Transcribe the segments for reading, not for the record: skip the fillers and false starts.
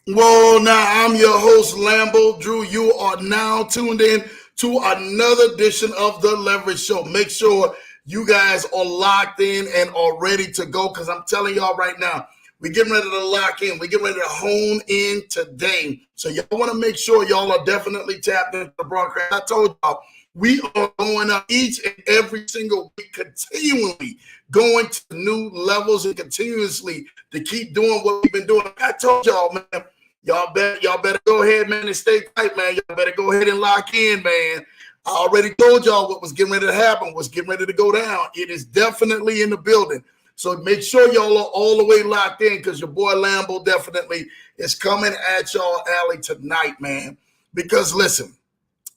Well, now I'm your host, LamboDrew. You are now tuned in to another edition of the Leverage Show. Make sure you guys are locked in and are ready to go because I'm telling y'all right now, we're getting ready to lock in. We're getting ready to hone in today. So y'all want to make sure y'all are definitely tapped into the broadcast. I told y'all we are going up each and every single week, continually going to new levels and continuously to keep doing what we've been doing. I told y'all, man. Y'all better go ahead, man, and stay tight, man. Y'all better go ahead and lock in, man. I already told y'all what was getting ready to happen, what's getting ready to go down. It is definitely in the building. So make sure y'all are all the way locked in because your boy Lambo definitely is coming at y'all alley tonight, man. Because listen,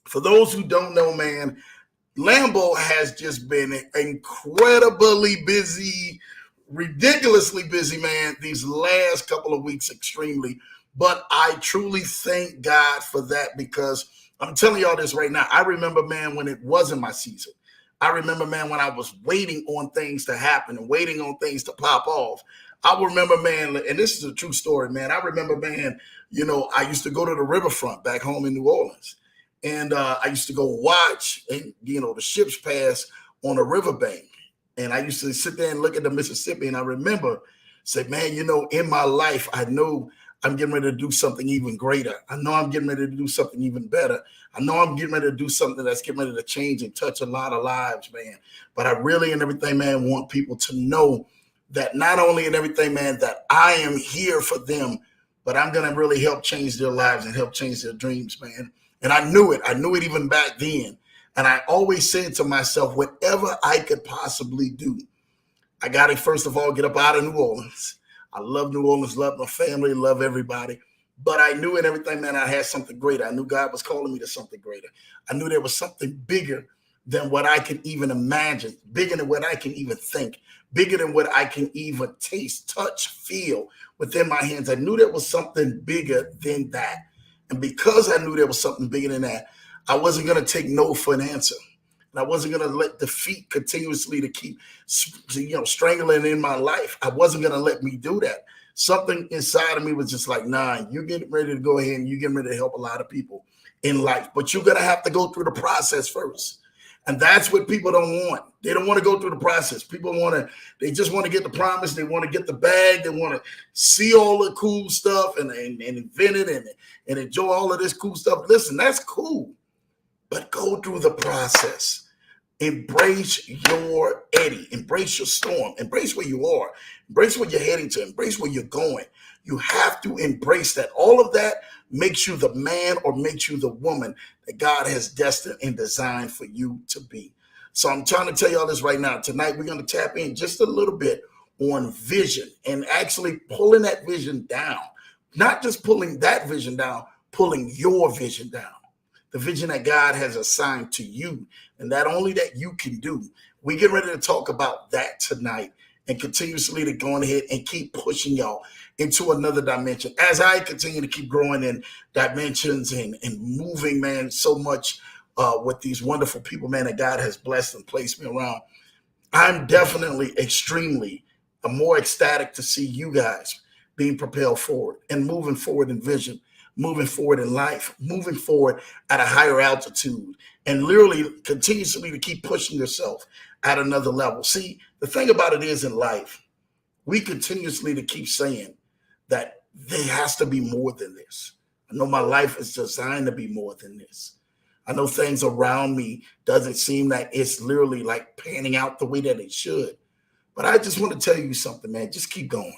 for those who don't know, man, Lambo has just been incredibly busy, ridiculously busy, man, these last couple of weeks, extremely. But I truly thank God for that because I'm telling y'all this right now. I remember, man, when it wasn't my season. I remember, man, when I was waiting on things to happen and waiting on things to pop off. I remember, man, and this is a true story, man. I remember, man, I used to go to the riverfront back home in New Orleans. And I used to go watch, and the ships pass on a riverbank. And I used to sit there and look at the Mississippi. And I remember, say, man, in my life, I know I'm getting ready to do something even greater. I know I'm getting ready to do something even better. I know I'm getting ready to do something that's getting ready to change and touch a lot of lives, man. But I really, and everything, man, want people to know that not only in everything, man, that I am here for them, but I'm going to really help change their lives and help change their dreams, man. And I knew it. I knew it even back then. And I always said to myself, whatever I could possibly do, I got to first of all get up out of New Orleans. I love New Orleans, love my family, love everybody. But I knew in everything, man, I had something greater. I knew God was calling me to something greater. I knew there was something bigger than what I can even imagine, bigger than what I can even think, bigger than what I can even taste, touch, feel within my hands. I knew there was something bigger than that. And because I knew there was something bigger than that, I wasn't going to take no for an answer. And I wasn't going to let defeat continuously to keep, strangling in my life. I wasn't going to let me do that. Something inside of me was just like, nah, you're getting ready to go ahead and you're getting ready to help a lot of people in life. But you're going to have to go through the process first. And that's what people don't want. They don't want to go through the process. They just want to get the promise. They want to get the bag. They want to see all the cool stuff and invent it and enjoy all of this cool stuff. Listen, that's cool. But go through the process. Embrace your eddy. Embrace your storm. Embrace where you are. Embrace where you're heading to. Embrace where you're going. You have to embrace that. All of that makes you the man or makes you the woman that God has destined and designed for you to be. So I'm trying to tell y'all this right now. Tonight, we're going to tap in just a little bit on vision and actually pulling that vision down. Not just pulling that vision down, pulling your vision down. The vision that God has assigned to you and that only that you can do. We get ready to talk about that tonight and continuously to go ahead and keep pushing y'all into another dimension as I continue to keep growing in dimensions and moving, man, so much with these wonderful people, man, that God has blessed and placed me around. I'm definitely extremely more ecstatic to see you guys being propelled forward and moving forward in vision, moving forward in life, moving forward at a higher altitude, and literally continuously to keep pushing yourself at another level. See, the thing about it is in life, we continuously to keep saying that there has to be more than this. I know my life is designed to be more than this. I know things around me doesn't seem like it's literally like panning out the way that it should. But I just want to tell you something, man. Just keep going.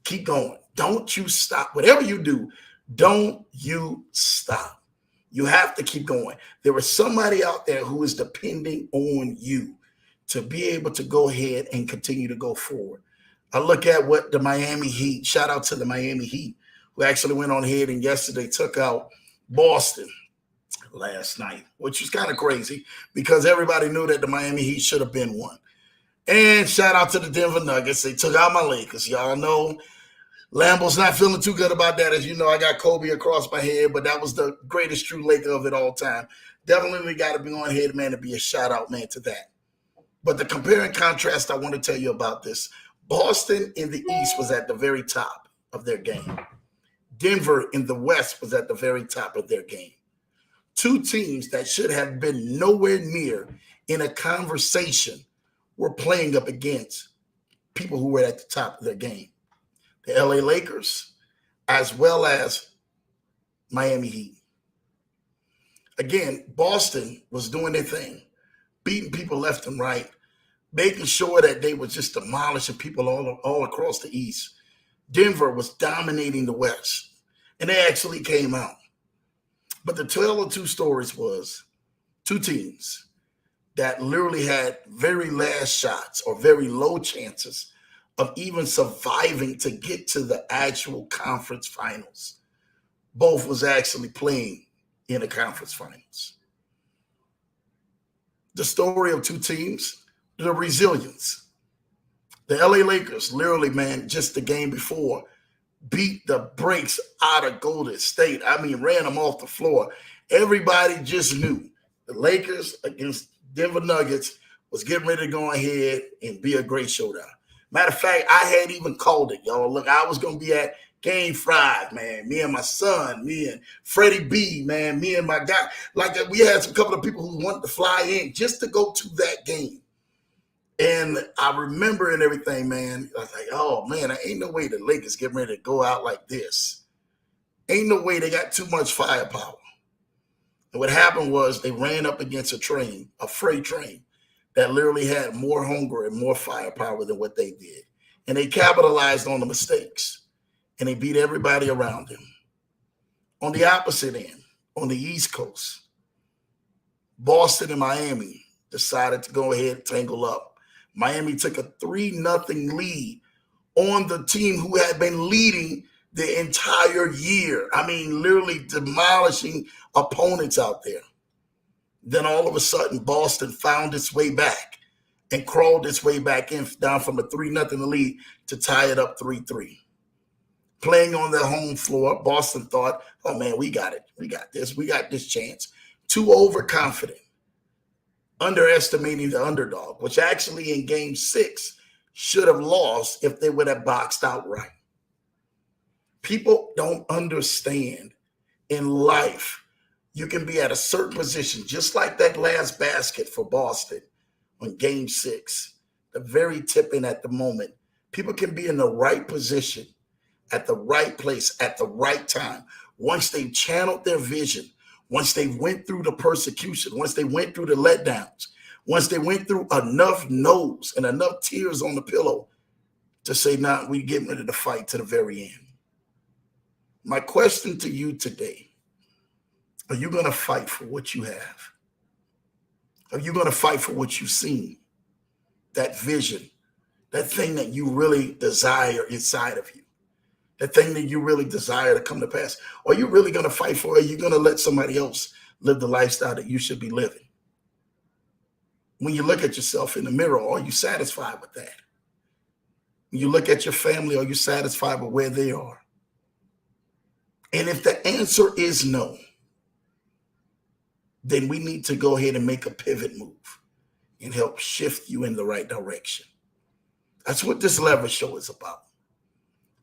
Keep going. Don't you stop. Whatever you do, don't you stop. You have to keep going. There is somebody out there who is depending on you to be able to go ahead and continue to go forward. I look at what the Miami Heat, shout out to the Miami Heat, who actually went on ahead and yesterday took out Boston last night, which was kind of crazy because everybody knew that the Miami Heat should have been one. And shout out to the Denver Nuggets. They took out my Lakers. Y'all know Lambo's not feeling too good about that. As you know, I got Kobe across my head, but that was the greatest true Laker of it all time. Definitely got to be on ahead, man, to be a shout out, man, to that. But the compare and contrast I want to tell you about this. Boston in the East was at the very top of their game. Denver in the West was at the very top of their game. Two teams that should have been nowhere near in a conversation were playing up against people who were at the top of their game. The LA Lakers, as well as Miami Heat. Again, Boston was doing their thing, beating people left and right, making sure that they were just demolishing people all across the East. Denver was dominating the West, and they actually came out. But the tale of two stories was two teams that literally had very last shots or very low chances of even surviving to get to the actual conference finals. Both was actually playing in the conference finals. The story of two teams, the resilience. The LA Lakers, literally, man, just the game before, beat the brakes out of Golden State. I mean, ran them off the floor. Everybody just knew the Lakers against Denver Nuggets was getting ready to go ahead and be a great showdown. Matter of fact, I had even called it, y'all. Look, I was going to be at Game 5, man. Me and my son, me and Freddie B, man, me and my guy. Like, we had some couple of people who wanted to fly in just to go to that game. And I remember and everything, man. I was like, oh, man, there ain't no way the Lakers getting ready to go out like this. Ain't no way, they got too much firepower. And what happened was they ran up against a train, a freight train, that literally had more hunger and more firepower than what they did. And they capitalized on the mistakes. And they beat everybody around them. On the opposite end, on the East Coast, Boston and Miami decided to go ahead and tangle up. Miami took a 3-0 lead on the team who had been leading the entire year. I mean, literally demolishing opponents out there. Then all of a sudden, Boston found its way back and crawled its way back in, down from a 3-0 lead to tie it up 3-3. Playing on their home floor, Boston thought, oh, man, we got it. We got this. We got this chance. Too overconfident, underestimating the underdog, which actually in Game 6 should have lost if they would have boxed out right. People don't understand in life, you can be at a certain position, just like that last basket for Boston on Game 6, the very tip in at the moment. People can be in the right position, at the right place, at the right time. Once they've channeled their vision, once they went through the persecution, once they went through the letdowns, once they went through enough no's and enough tears on the pillow to say, nah, we're getting ready to fight to the very end. My question to you today, are you going to fight for what you have? Are you going to fight for what you've seen? That vision, that thing that you really desire inside of you, that thing that you really desire to come to pass. Are you really going to fight for it? Are you going to let somebody else live the lifestyle that you should be living? When you look at yourself in the mirror, are you satisfied with that? When you look at your family, are you satisfied with where they are? And if the answer is no, then we need to go ahead and make a pivot move and help shift you in the right direction. That's what this Leverage Show is about.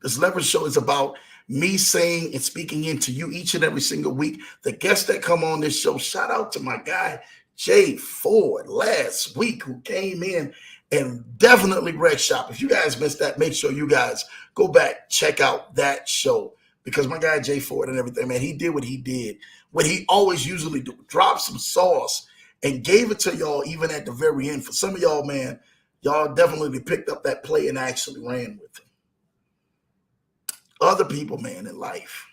This Leverage Show is about me saying and speaking into you each and every single week. The guests that come on this show, shout out to my guy, Jay Ford, last week, who came in and definitely wrecked shop. If you guys missed that, make sure you guys go back, check out that show. Because my guy, Jay Ford and everything, man, he did what he always usually do. Drop some sauce and gave it to y'all even at the very end. For some of y'all, man, y'all definitely picked up that play and actually ran with it. Other people, man, in life,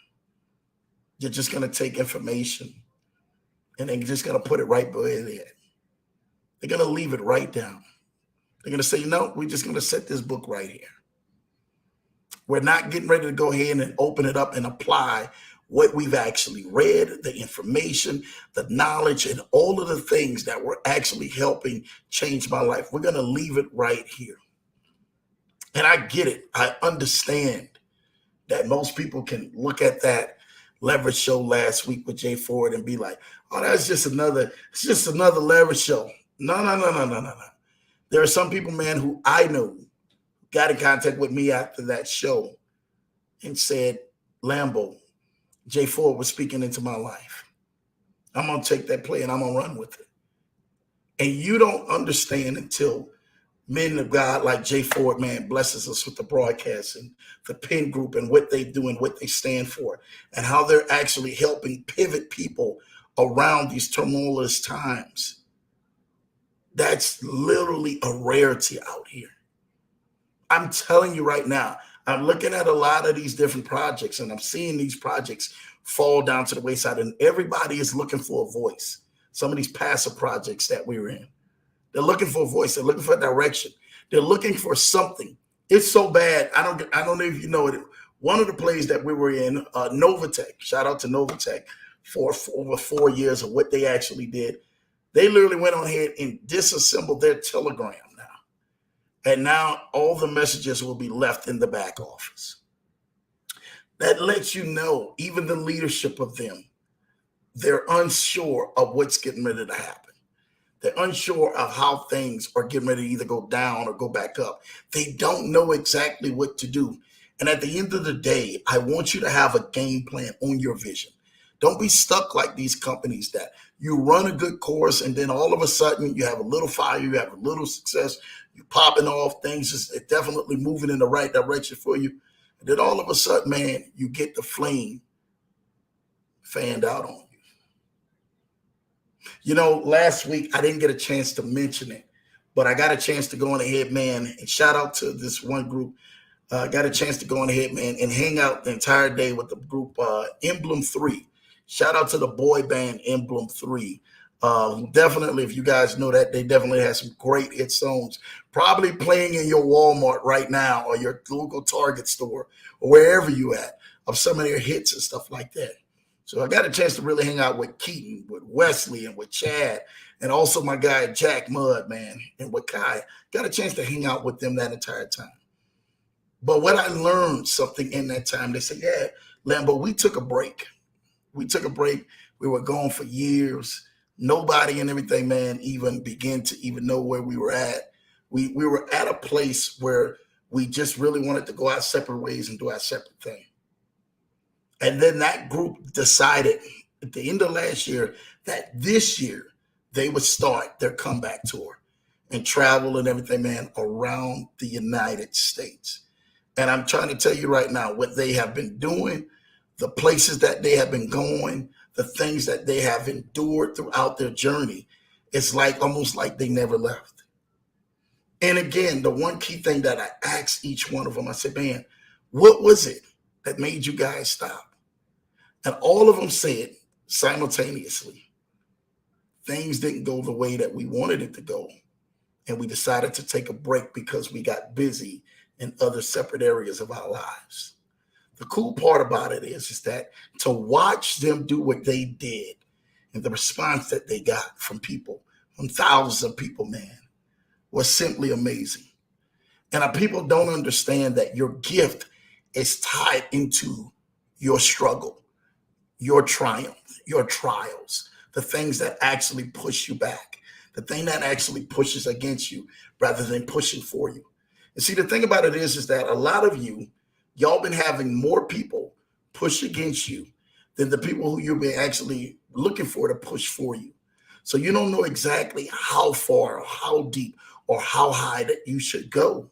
you're just going to take information and they're just going to put it right where they're at. They're going to leave it right down. They're going to say, no, we're just going to set this book right here. We're not getting ready to go ahead and open it up and apply what we've actually read, the information, the knowledge, and all of the things that were actually helping change my life. We're going to leave it right here. And I get it. I understand that most people can look at that Leverage Show last week with Jay Ford and be like, oh, it's just another Leverage Show. No. There are some people, man, who I know got in contact with me after that show and said, Lambo, Jay Ford was speaking into my life. I'm going to take that play and I'm going to run with it. And you don't understand until men of God like Jay Ford, man, blesses us with the broadcast and the Penn Group and what they do and what they stand for and how they're actually helping pivot people around these tumultuous times. That's literally a rarity out here. I'm telling you right now, I'm looking at a lot of these different projects and I'm seeing these projects fall down to the wayside and everybody is looking for a voice. Some of these passive projects that we're in, they're looking for a voice. They're looking for a direction. They're looking for something. It's so bad. I don't know if you know it. One of the plays that we were in, Novatech, shout out to Novatech for over 4 years of what they actually did. They literally went on ahead and disassembled their Telegram now. And now all the messages will be left in the back office. That lets you know, even the leadership of them, they're unsure of what's getting ready to happen. They're unsure of how things are getting ready to either go down or go back up. They don't know exactly what to do. And at the end of the day, I want you to have a game plan on your vision. Don't be stuck like these companies that you run a good course and then all of a sudden you have a little fire, you have a little success, you're popping off, things is definitely moving in the right direction for you. And then all of a sudden, man, you get the flame fanned out on you. You know, last week I didn't get a chance to mention it, but I got a chance to go on ahead, man, and shout out to this one group. Got a chance to go on ahead, man, and hang out the entire day with the group Emblem 3. Shout out to the boy band Emblem 3. Definitely, if you guys know that, they definitely have some great hit songs, probably playing in your Walmart right now or your local Target store or wherever you at, of some of their hits and stuff like that. So I got a chance to really hang out with Keaton, with Wesley, and with Chad, and also my guy Jack Mudd, man, and with Kai. Got a chance to hang out with them that entire time. But what I learned something in that time, they said, yeah, Lambo, we took a break. We took a break. We were gone for years. Nobody and everything, man, even began to even know where we were at. We were at a place where we just really wanted to go our separate ways and do our separate thing. And then that group decided at the end of last year that this year they would start their comeback tour and travel and everything, man, around the United States. And I'm trying to tell you right now what they have been doing, the places that they have been going, the things that they have endured throughout their journey. It's like almost like they never left. And again, the one key thing that I asked each one of them, I said, man, what was it that made you guys stop? And all of them said simultaneously, things didn't go the way that we wanted it to go. And we decided to take a break because we got busy in other separate areas of our lives. The cool part about it is that to watch them do what they did and the response that they got from people, from thousands of people, man, was simply amazing. And our people don't understand that your gift is tied into your struggle, your triumph, your trials, the things that actually push you back, the thing that actually pushes against you rather than pushing for you. And see, the thing about it is that a lot of y'all been having more people push against you than the people who you've been actually looking for to push for you. So you don't know exactly how far or how deep or how high that you should go.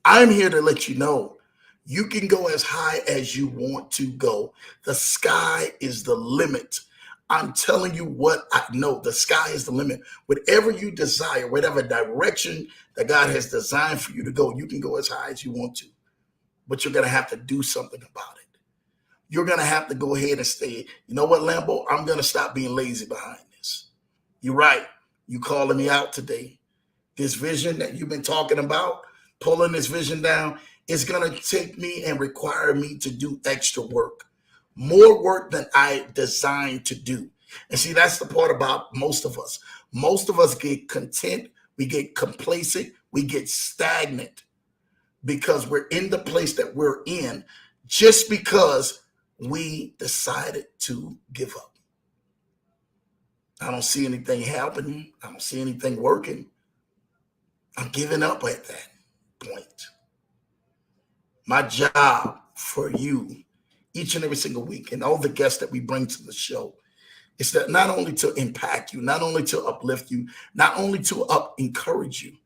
I'm here to let you know you can go as high as you want to go. The sky is the limit. I'm telling you what I know. The sky is the limit. Whatever you desire, whatever direction that God has designed for you to go, you can go as high as you want to. But you're going to have to do something about it. You're going to have to go ahead and say, you know what, Lambo, I'm going to stop being lazy behind this. You're right. You calling me out today. This vision that you've been talking about, pulling this vision down, is going to take me and require me to do extra work, more work than I designed to do. And see, that's the part about most of us. Most of us get content, we get complacent, we get stagnant because we're in the place that we're in just because we decided to give up. I don't see anything happening. I don't see anything working. I'm giving up at that point. My job for you each and every single week, and all the guests that we bring to the show, is that not only to impact you, not only to uplift you, not only to encourage you,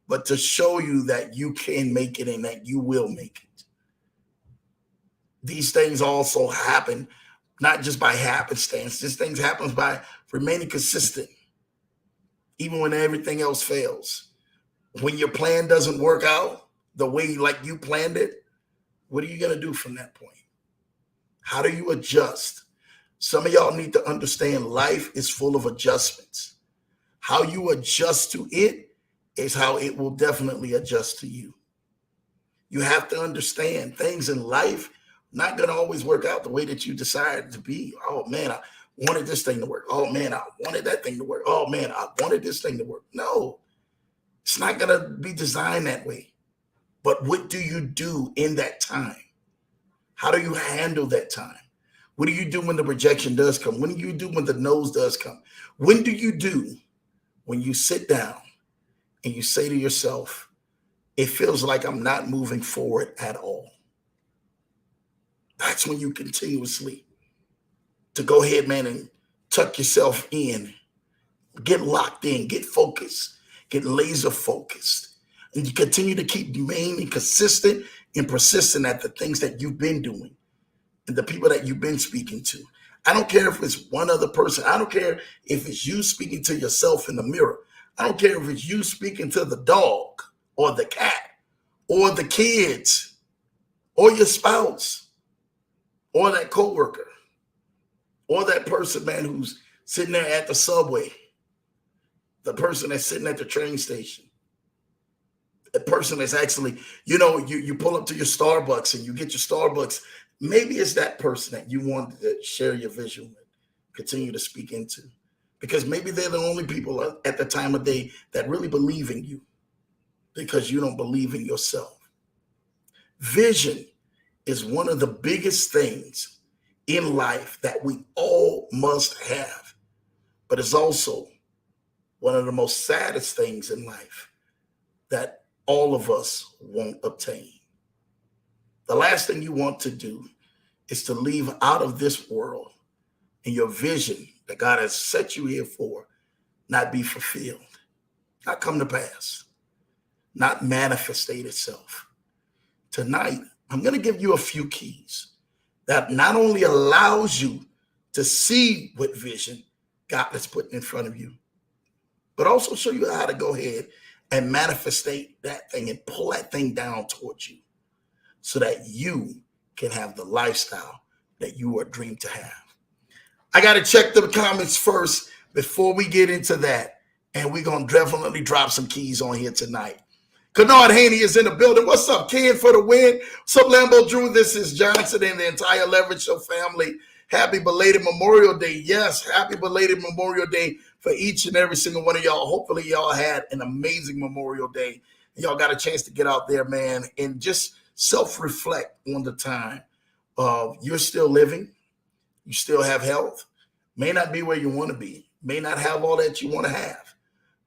but to show you that you can make it and that you will make it. These things also happen not just by happenstance. These things happen by remaining consistent, even when everything else fails. When your plan doesn't work out the way like you planned it, what are you going to do from that point? How do you adjust? Some of y'all need to understand life is full of adjustments. How you adjust to it is how it will definitely adjust to you. You have to understand things in life not going to always work out the way that you decided to be. Oh, man, I wanted this thing to work. Oh, man, I wanted that thing to work. Oh, man, I wanted this thing to work. No, it's not going to be designed that way. But what do you do in that time? How do you handle that time? What do you do when the rejection does come? What do you do when the no's does come? When do you do when you sit down and you say to yourself, it feels like I'm not moving forward at all? That's when you continuously to go ahead, man, and tuck yourself in, get locked in, get focused, get laser focused, and you continue to keep remaining consistent and persistent at the things that you've been doing and the people that you've been speaking to. I don't care if it's one other person. I don't care if it's you speaking to yourself in the mirror. I don't care if it's you speaking to the dog or the cat or the kids or your spouse or that coworker or that person, man, who's sitting there at the subway, the person that's sitting at the train station, the person that's actually, you pull up to your Starbucks and you get your Starbucks. Maybe it's that person that you want to share your vision with, continue to speak into, because maybe they're the only people at the time of day that really believe in you because you don't believe in yourself. Vision is one of the biggest things in life that we all must have, but it's also one of the most saddest things in life that all of us won't obtain. The last thing you want to do is to leave out of this world and your vision that God has set you here for not be fulfilled, not come to pass, not manifestate itself. Tonight, I'm going to give you a few keys that not only allows you to see what vision God has put in front of you, but also show you how to go ahead and manifestate that thing and pull that thing down towards you so that you can have the lifestyle that you are dreamed to have. I got to check the comments first before we get into that, and we're going to definitely drop some keys on here tonight. Kennard Haney is in the building. What's up, Ken, for the win? What's up, LamboDrew? This is Johnson and the entire Leverage Show family. Happy belated Memorial Day. Yes, happy belated Memorial Day for each and every single one of y'all. Hopefully y'all had an amazing Memorial Day. Y'all got a chance to get out there, man, and just self-reflect on the time of you're still living. You still have health. May not be where you want to be. May not have all that you want to have.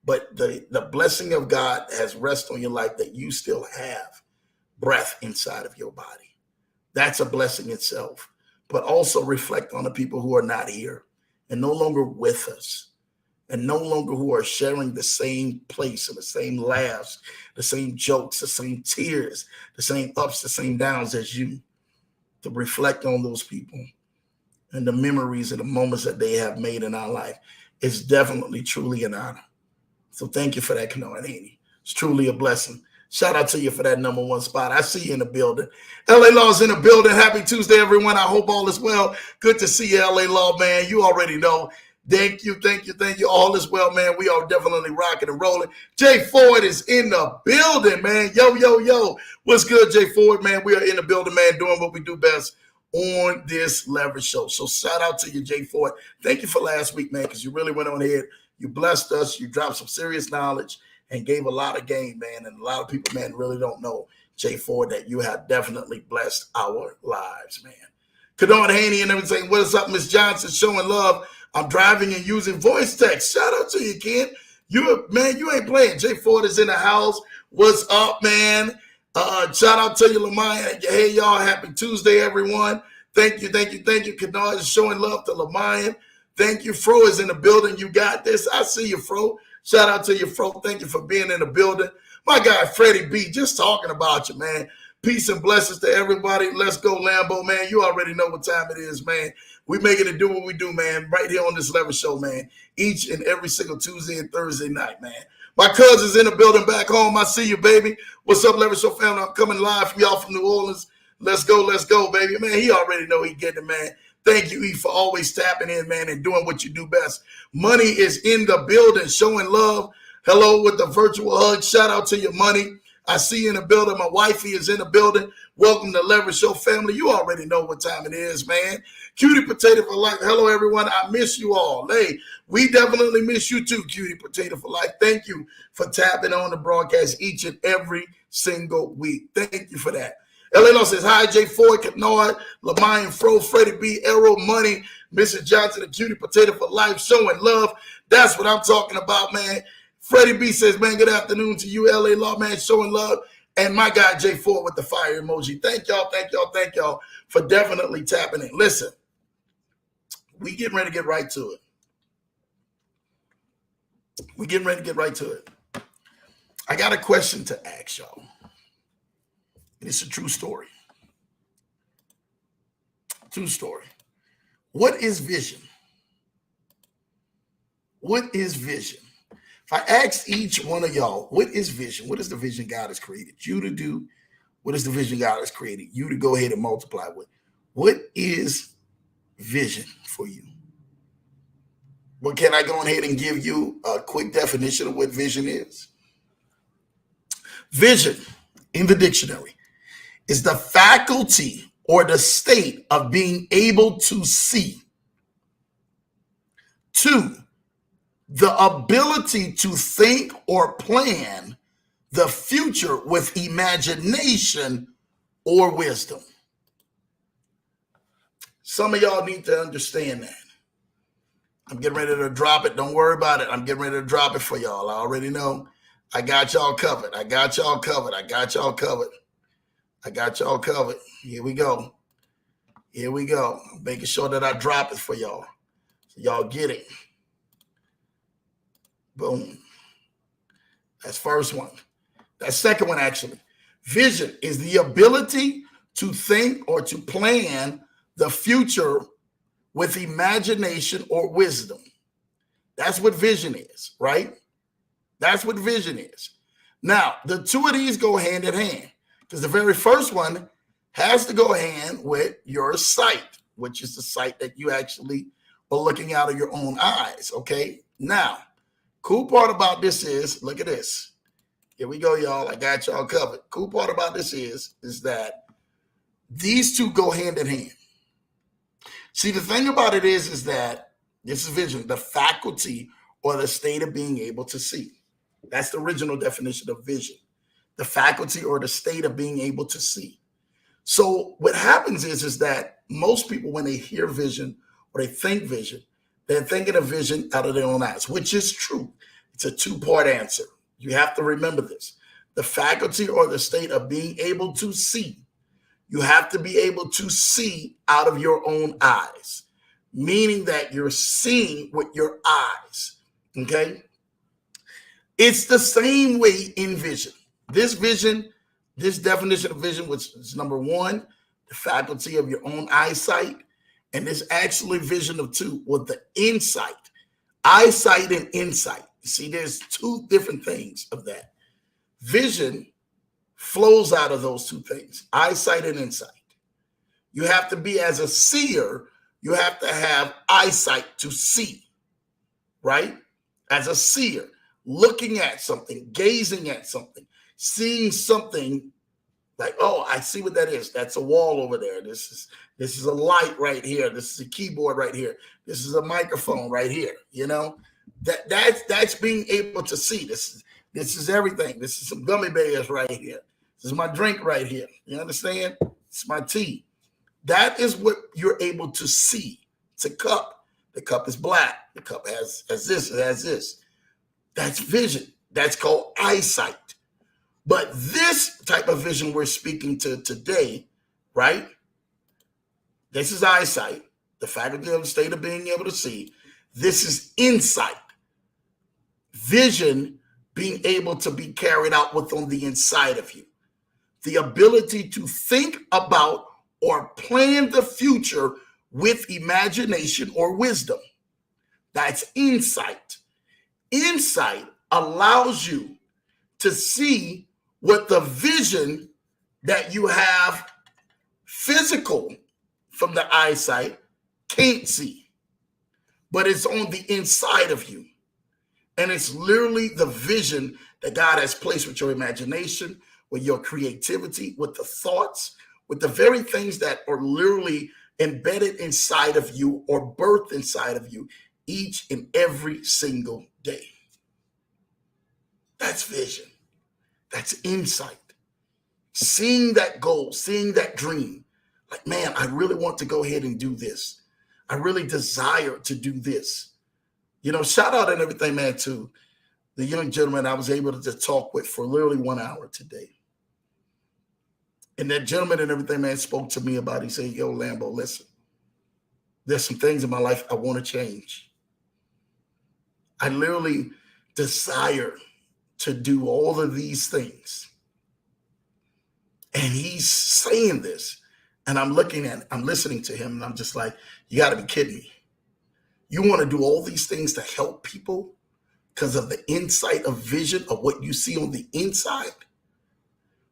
But the blessing of God has rest on your life that you still have breath inside of your body. That's a blessing itself. But also reflect on the people who are not here and no longer with us and no longer who are sharing the same place and the same laughs, the same jokes, the same tears, the same ups, the same downs as you. To reflect on those people and the memories and the moments that they have made in our life is definitely, truly an honor. So thank you for that, Kennard Haney. It's truly a blessing. Shout out to you for that number one spot. I see you in the building. LA Law's in the building. Happy Tuesday, everyone. I hope all is well. Good to see you, LA Law, man. You already know. Thank you. All is well, man. We are definitely rocking and rolling. Jay Ford is in the building, man. Yo. What's good, Jay Ford, man? We are in the building, man, doing what we do best on this Leverage Show. So shout out to you, Jay Ford. Thank you for last week, man, because you really went on ahead. You blessed us. You dropped some serious knowledge and gave a lot of game, man. And a lot of people, man, really don't know, Jay Ford, that you have definitely blessed our lives, man. Kennard Haney and everything. What is up, Miss Johnson? Showing love. I'm driving and using voice text. Shout out to you, Ken. You ain't playing. Jay Ford is in the house. What's up, man? Shout out to you, Lamaya. Hey, y'all. Happy Tuesday, everyone. Thank you. Kennard is showing love to Lamayan. Thank you. Fro is in the building. You got this. I see you, Fro. Shout out to you, Fro. Thank you for being in the building. My guy, Freddie B, just talking about you, man. Peace and blessings to everybody. Let's go, Lambo, man. You already know what time it is, man. We making it do what we do, man, right here on this Leverage Show, man, each and every single Tuesday and Thursday night, man. My cousin's in the building back home. I see you, baby. What's up, Leverage Show family? I'm coming live from y'all from New Orleans. Let's go, baby. Man, he already know he getting it, man. Thank you, E, for always tapping in, man, and doing what you do best. Money is in the building, showing love. Hello with the virtual hug. Shout out to your Money. I see you in the building. My wifey is in the building. Welcome to Leverage Show family. You already know what time it is, man. Cutie Potato for Life. Hello, everyone. I miss you all. Hey, we definitely miss you too, Cutie Potato for Life. Thank you for tapping on the broadcast each and every single week. Thank you for that. LA says, hi, J. Ford, Kennard, Lamayan, Fro, Freddie B, Arrow, Money, Mrs. Johnson, the Cutie Potato for Life, showing love. That's what I'm talking about, man. Freddie B says, man, good afternoon to you, LA Law, man, showing love. And my guy, J. Ford, with the fire emoji. Thank y'all for definitely tapping in. Listen, we getting ready to get right to it. I got a question to ask y'all. And it's a true story. What is vision? What is vision? If I asked each one of y'all, what is vision? What is the vision God has created you to do? What is the vision God has created you to go ahead and multiply with? What is vision for you? Well, can I go ahead and give you a quick definition of what vision is? Vision, in the dictionary, is the faculty or the state of being able to see. 2, the ability to think or plan the future with imagination or wisdom. Some of y'all need to understand that. I'm getting ready to drop it. Don't worry about it. I'm getting ready to drop it for y'all. I already know. I got y'all covered. Here we go. I'm making sure that I drop it for y'all. So y'all get it. Boom. That's first one. That's second one, actually. Vision is the ability to think or to plan the future with imagination or wisdom. That's what vision is, right? That's what vision is. Now, the two of these go hand in hand because the very first one has to go hand with your sight, which is the sight that you actually are looking out of your own eyes, okay? Now, cool part about this is, look at this. Here we go, y'all. I got y'all covered. Cool part about this is that these two go hand in hand. See, the thing about it is that this is vision, the faculty or the state of being able to see. That's the original definition of vision, the faculty or the state of being able to see. So what happens is that most people, when they hear vision or they think vision, they're thinking of vision out of their own eyes, which is true. It's a two-part answer. You have to remember this. The faculty or the state of being able to see. You have to be able to see out of your own eyes, meaning that you're seeing with your eyes, okay? It's the same way in vision. This definition of vision, which is number one, the faculty of your own eyesight, and this actually vision of two, with the insight, eyesight and insight. See, there's two different things of that. Vision flows out of those two things, eyesight and insight. You have to be, as a seer, you have to have eyesight to see, right? As a seer, looking at something, gazing at something, seeing something like, oh, I see what that is. That's a wall over there. This is a light right here. This is a keyboard right here. This is a microphone right here. You know, that's being able to see. This is everything. This is some gummy bears right here. This is my drink right here. You understand? It's my tea. That is what you're able to see. It's a cup. The cup is black. The cup has this. It has this. That's vision. That's called eyesight. But this type of vision we're speaking to today, right? This is eyesight, the faculty of the state of being able to see. This is insight, vision being able to be carried out what's on the inside of you. The ability to think about or plan the future with imagination or wisdom. That's insight. Insight allows you to see what the vision that you have physical from the eyesight can't see, but it's on the inside of you. And it's literally the vision that God has placed with your imagination, with your creativity, with the thoughts, with the very things that are literally embedded inside of you or birthed inside of you each and every single day. That's vision. That's insight. Seeing that goal, seeing that dream. Like, man, I really want to go ahead and do this. I really desire to do this. Shout out and everything, man, to the young gentleman I was able to talk with for literally 1 hour today. And that gentleman and everything, man, spoke to me about, he said, yo, Lambo, listen, there's some things in my life I want to change. I literally desire to do all of these things. And he's saying this, and I'm listening to him, and I'm just like, you got to be kidding me. You want to do all these things to help people because of the insight of vision of what you see on the inside,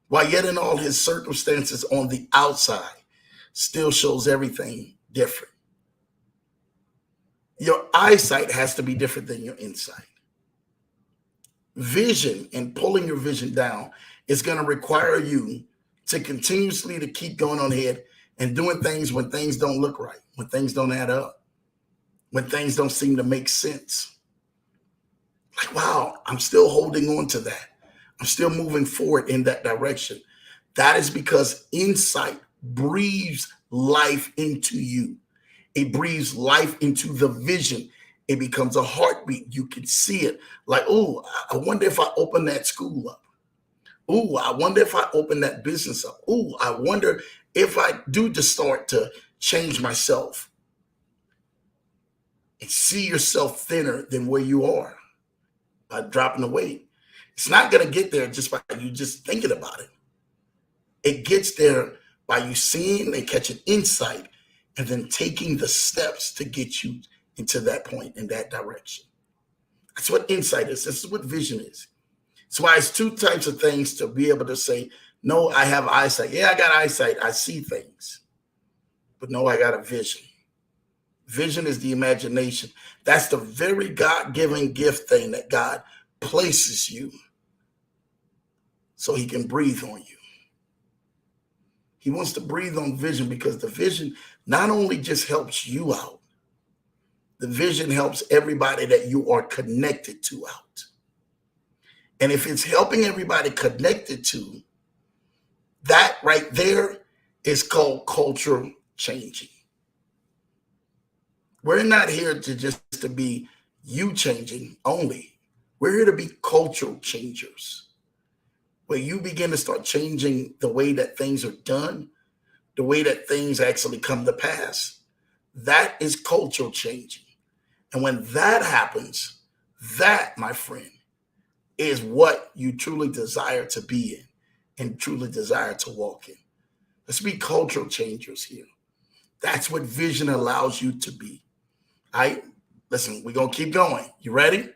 while yet in all his circumstances on the outside still shows everything different. Your eyesight has to be different than your insight. Vision and pulling your vision down is going to require you to continuously to keep going on ahead and doing things when things don't look right, when things don't add up, when things don't seem to make sense. Like, wow, I'm still holding on to that. I'm still moving forward in that direction. That is because insight breathes life into you. It breathes life into the vision. It becomes a heartbeat. You can see it. Like, oh, I wonder if I open that school up. Oh, I wonder if I open that business up. Oh, I wonder if I do just start to change myself and see yourself thinner than where you are by dropping the weight. It's not going to get there just by you just thinking about it. It gets there by you seeing and catching insight and then taking the steps to get you into that point in that direction. That's what insight is. This is what vision is. That's why it's two types of things to be able to say, no, I have eyesight. Yeah, I got eyesight. I see things. But no, I got a vision. Vision is the imagination. That's the very God-given gift thing that God places you so he can breathe on you. He wants to breathe on vision because the vision not only just helps you out, the vision helps everybody that you are connected to out. And if it's helping everybody connected to, that right there is called culture changing. We're not here to just to be you changing only. We're here to be cultural changers, where you begin to start changing the way that things are done, the way that things actually come to pass. That is cultural changing. And when that happens, that, my friend, is what you truly desire to be in and truly desire to walk in. Let's be cultural changers here. That's what vision allows you to be. All right, listen, we're going to keep going. You ready?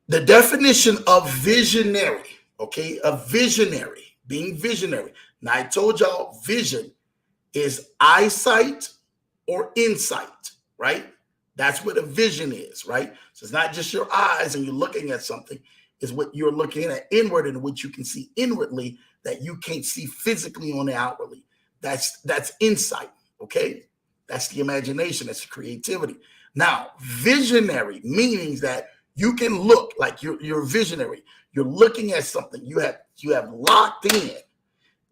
The definition of visionary, okay, a visionary, being visionary. Now, I told y'all vision is eyesight or insight, right? That's what a vision is, right? So it's not just your eyes and you're looking at something. It's what you're looking at inward and what you can see inwardly that you can't see physically on the outwardly. That's insight, okay? That's the imagination. That's the creativity. Now, visionary means that you can look like you're visionary. You're looking at something. You have locked in.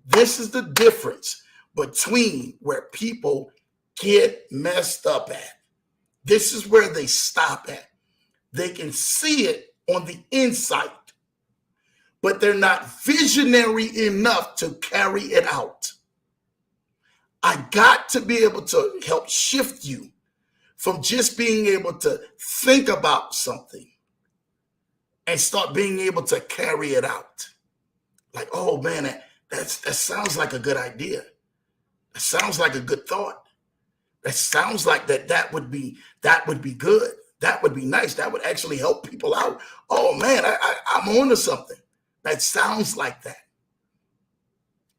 This is the difference between where people get messed up at. This is where they stop at. They can see it on the inside, but they're not visionary enough to carry it out. I got to be able to help shift you from just being able to think about something and start being able to carry it out. Like, oh man, that sounds like a good idea. That sounds like a good thought. That sounds like that would be good. That would be nice. That would actually help people out. Oh man, I'm on to something. That sounds like that.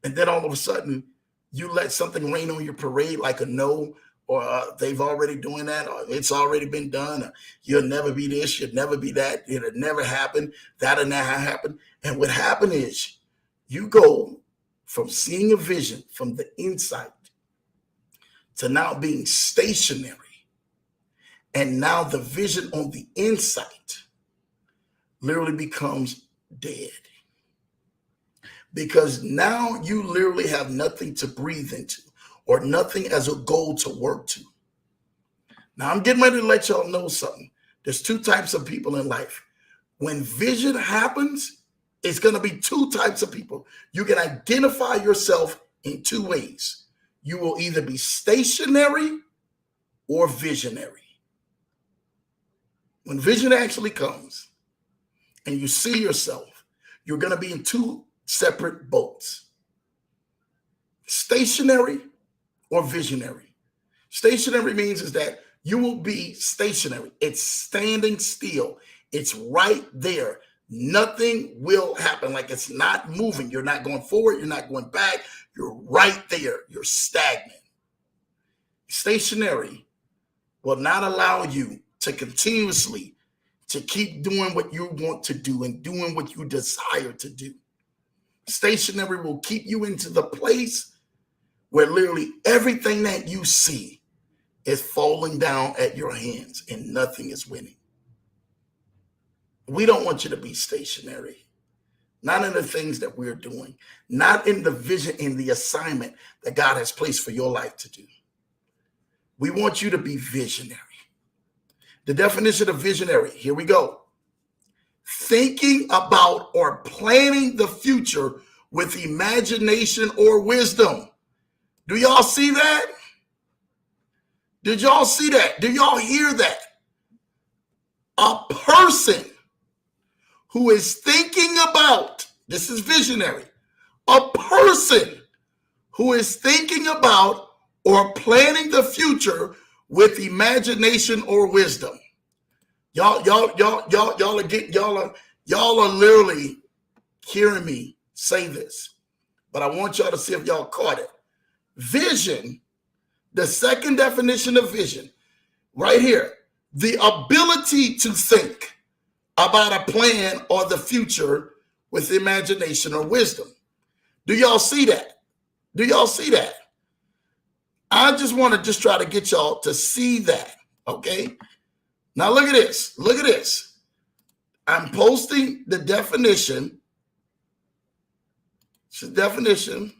And then all of a sudden, you let something rain on your parade like a no, or they've already doing that, or it's already been done. Or you'll never be this, you'll never be that. It'll never happen. That'll never happen. And what happened is you go from seeing a vision from the inside to now being stationary. And now the vision on the inside literally becomes dead. Because now you literally have nothing to breathe into or nothing as a goal to work to. Now I'm getting ready to let y'all know something. There's two types of people in life. When vision happens, it's going to be two types of people. You can identify yourself in two ways. You will either be stationary or visionary. When vision actually comes and you see yourself, you're going to be in two separate boats. Stationary or visionary. Stationary means is that you will be stationary. It's standing still. It's right there. Nothing will happen. Like it's not moving. You're not going forward. You're not going back. You're right there. You're stagnant. Stationary will not allow you to continuously to keep doing what you want to do and doing what you desire to do. Stationary will keep you into the place where literally everything that you see is falling down at your hands and nothing is winning. We don't want you to be stationary. Not in the things that we're doing, not in the vision, in the assignment that God has placed for your life to do. We want you to be visionary. The definition of visionary, here we go. Thinking about or planning the future with imagination or wisdom. Do y'all see that? Did y'all see that? Do y'all hear that? A person who is thinking about, this is visionary, a person who is thinking about or planning the future with imagination or wisdom. Y'all are literally hearing me say this, but I want y'all to see if y'all caught it. Vision, the second definition of vision, right here, the ability to think about a plan or the future with imagination or wisdom. Do y'all see that? Do y'all see that? I just want to try to get y'all to see that, okay? Now look at this. Look at this. I'm posting the definition. It's the definition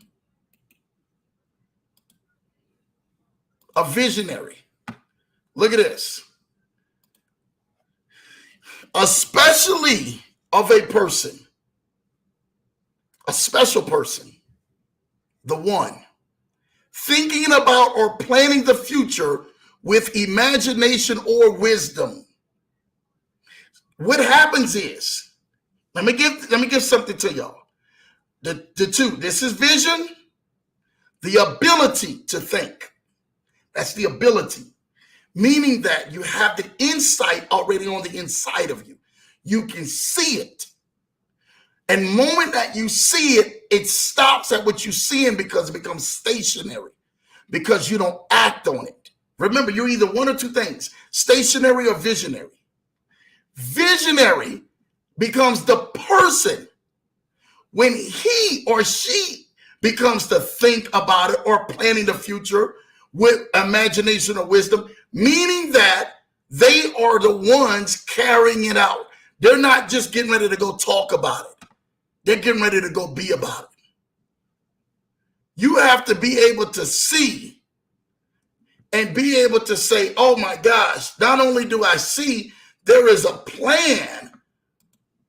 of visionary. Look at this. Especially of a person, a special person, the one, thinking about or planning the future with imagination or wisdom. What happens is, let me give something to y'all. The two, this is vision, the ability to think. That's the ability. Meaning that you have the insight already on the inside of you. You can see it. And the moment that you see it, it stops at what you're seeing because it becomes stationary, because you don't act on it. Remember, you're either one or two things, stationary or visionary. Visionary becomes the person when he or she becomes to think about it or planning the future with imagination or wisdom, meaning that they are the ones carrying it out. They're not just getting ready to go talk about it. They're getting ready to go be about it. You have to be able to see and be able to say, oh my gosh, not only do I see, there is a plan,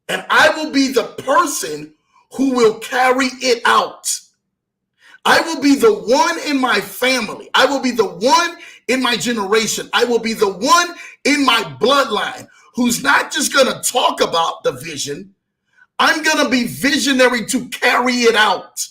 and I will be the person who will carry it out. I will be the one in my family. I will be the one in my generation. I will be the one in my bloodline who's not just going to talk about the vision. I'm going to be visionary to carry it out.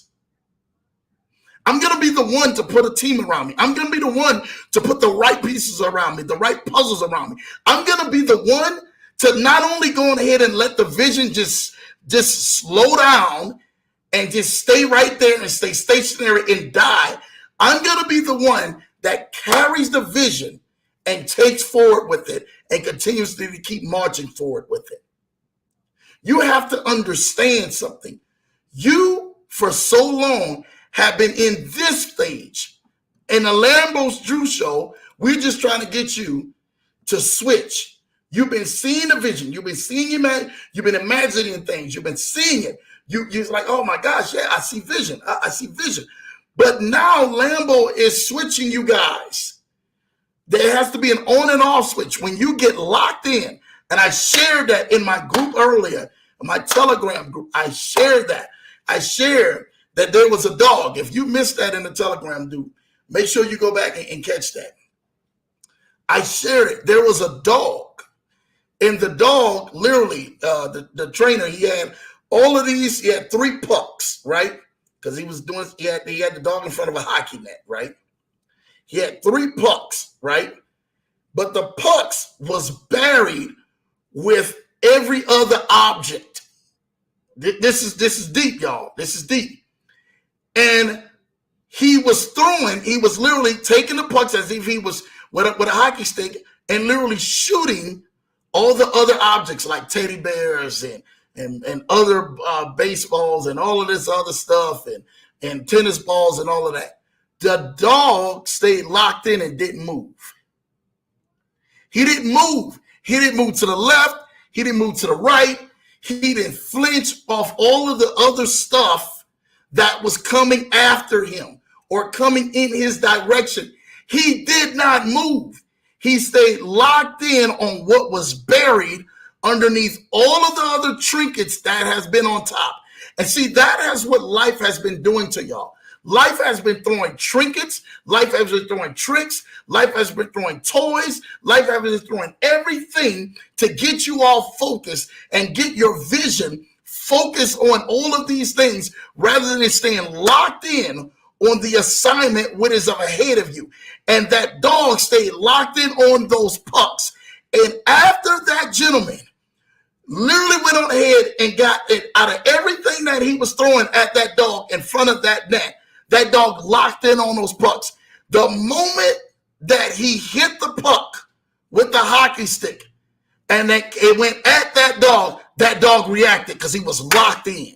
I'm going to be the one to put a team around me. I'm going to be the one to put the right pieces around me, the right puzzles around me. I'm going to be the one to not only go ahead and let the vision just slow down and just stay right there and stay stationary and die. I'm going to be the one that carries the vision and takes forward with it and continues to keep marching forward with it. You have to understand something. You, for so long, have been in this stage. In the LamboDrew show, we're just trying to get you to switch. You've been seeing the vision. You've been seeing you've been imagining things. You've been seeing it. You're like, oh my gosh, yeah, I see vision. I see vision. But now Lambo is switching you guys. There has to be an on and off switch when you get locked in. And I shared that in my group earlier, in my Telegram group. I shared that. I shared that there was a dog. If you missed that in the Telegram group, make sure you go back and catch that. I shared it. There was a dog. And the dog, literally, the trainer, he had all of these. He had 3 pucks, right? Because he had the dog in front of a hockey net, right? He had 3 pucks, right? But the pucks was buried with every other object. This is deep, y'all. This is deep. And he was literally taking the pucks as if he was with a hockey stick and literally shooting all the other objects like teddy bears and other baseballs and all of this other stuff and tennis balls and all of that. The dog stayed locked in and didn't move. He didn't move. He didn't move to the left. He didn't move to the right. He didn't flinch off all of the other stuff that was coming after him or coming in his direction. He did not move. He stayed locked in on what was buried underneath all of the other trinkets that has been on top. And see, that is what life has been doing to y'all. Life has been throwing trinkets. Life has been throwing tricks. Life has been throwing toys. Life has been throwing everything to get you all focused and get your vision focused on all of these things rather than staying locked in on the assignment what is ahead of you. And that dog stayed locked in on those pucks. And after that gentleman literally went on ahead and got it out of everything that he was throwing at that dog in front of that net, that dog locked in on those pucks. The moment that he hit the puck with the hockey stick and that it went at that dog reacted because he was locked in.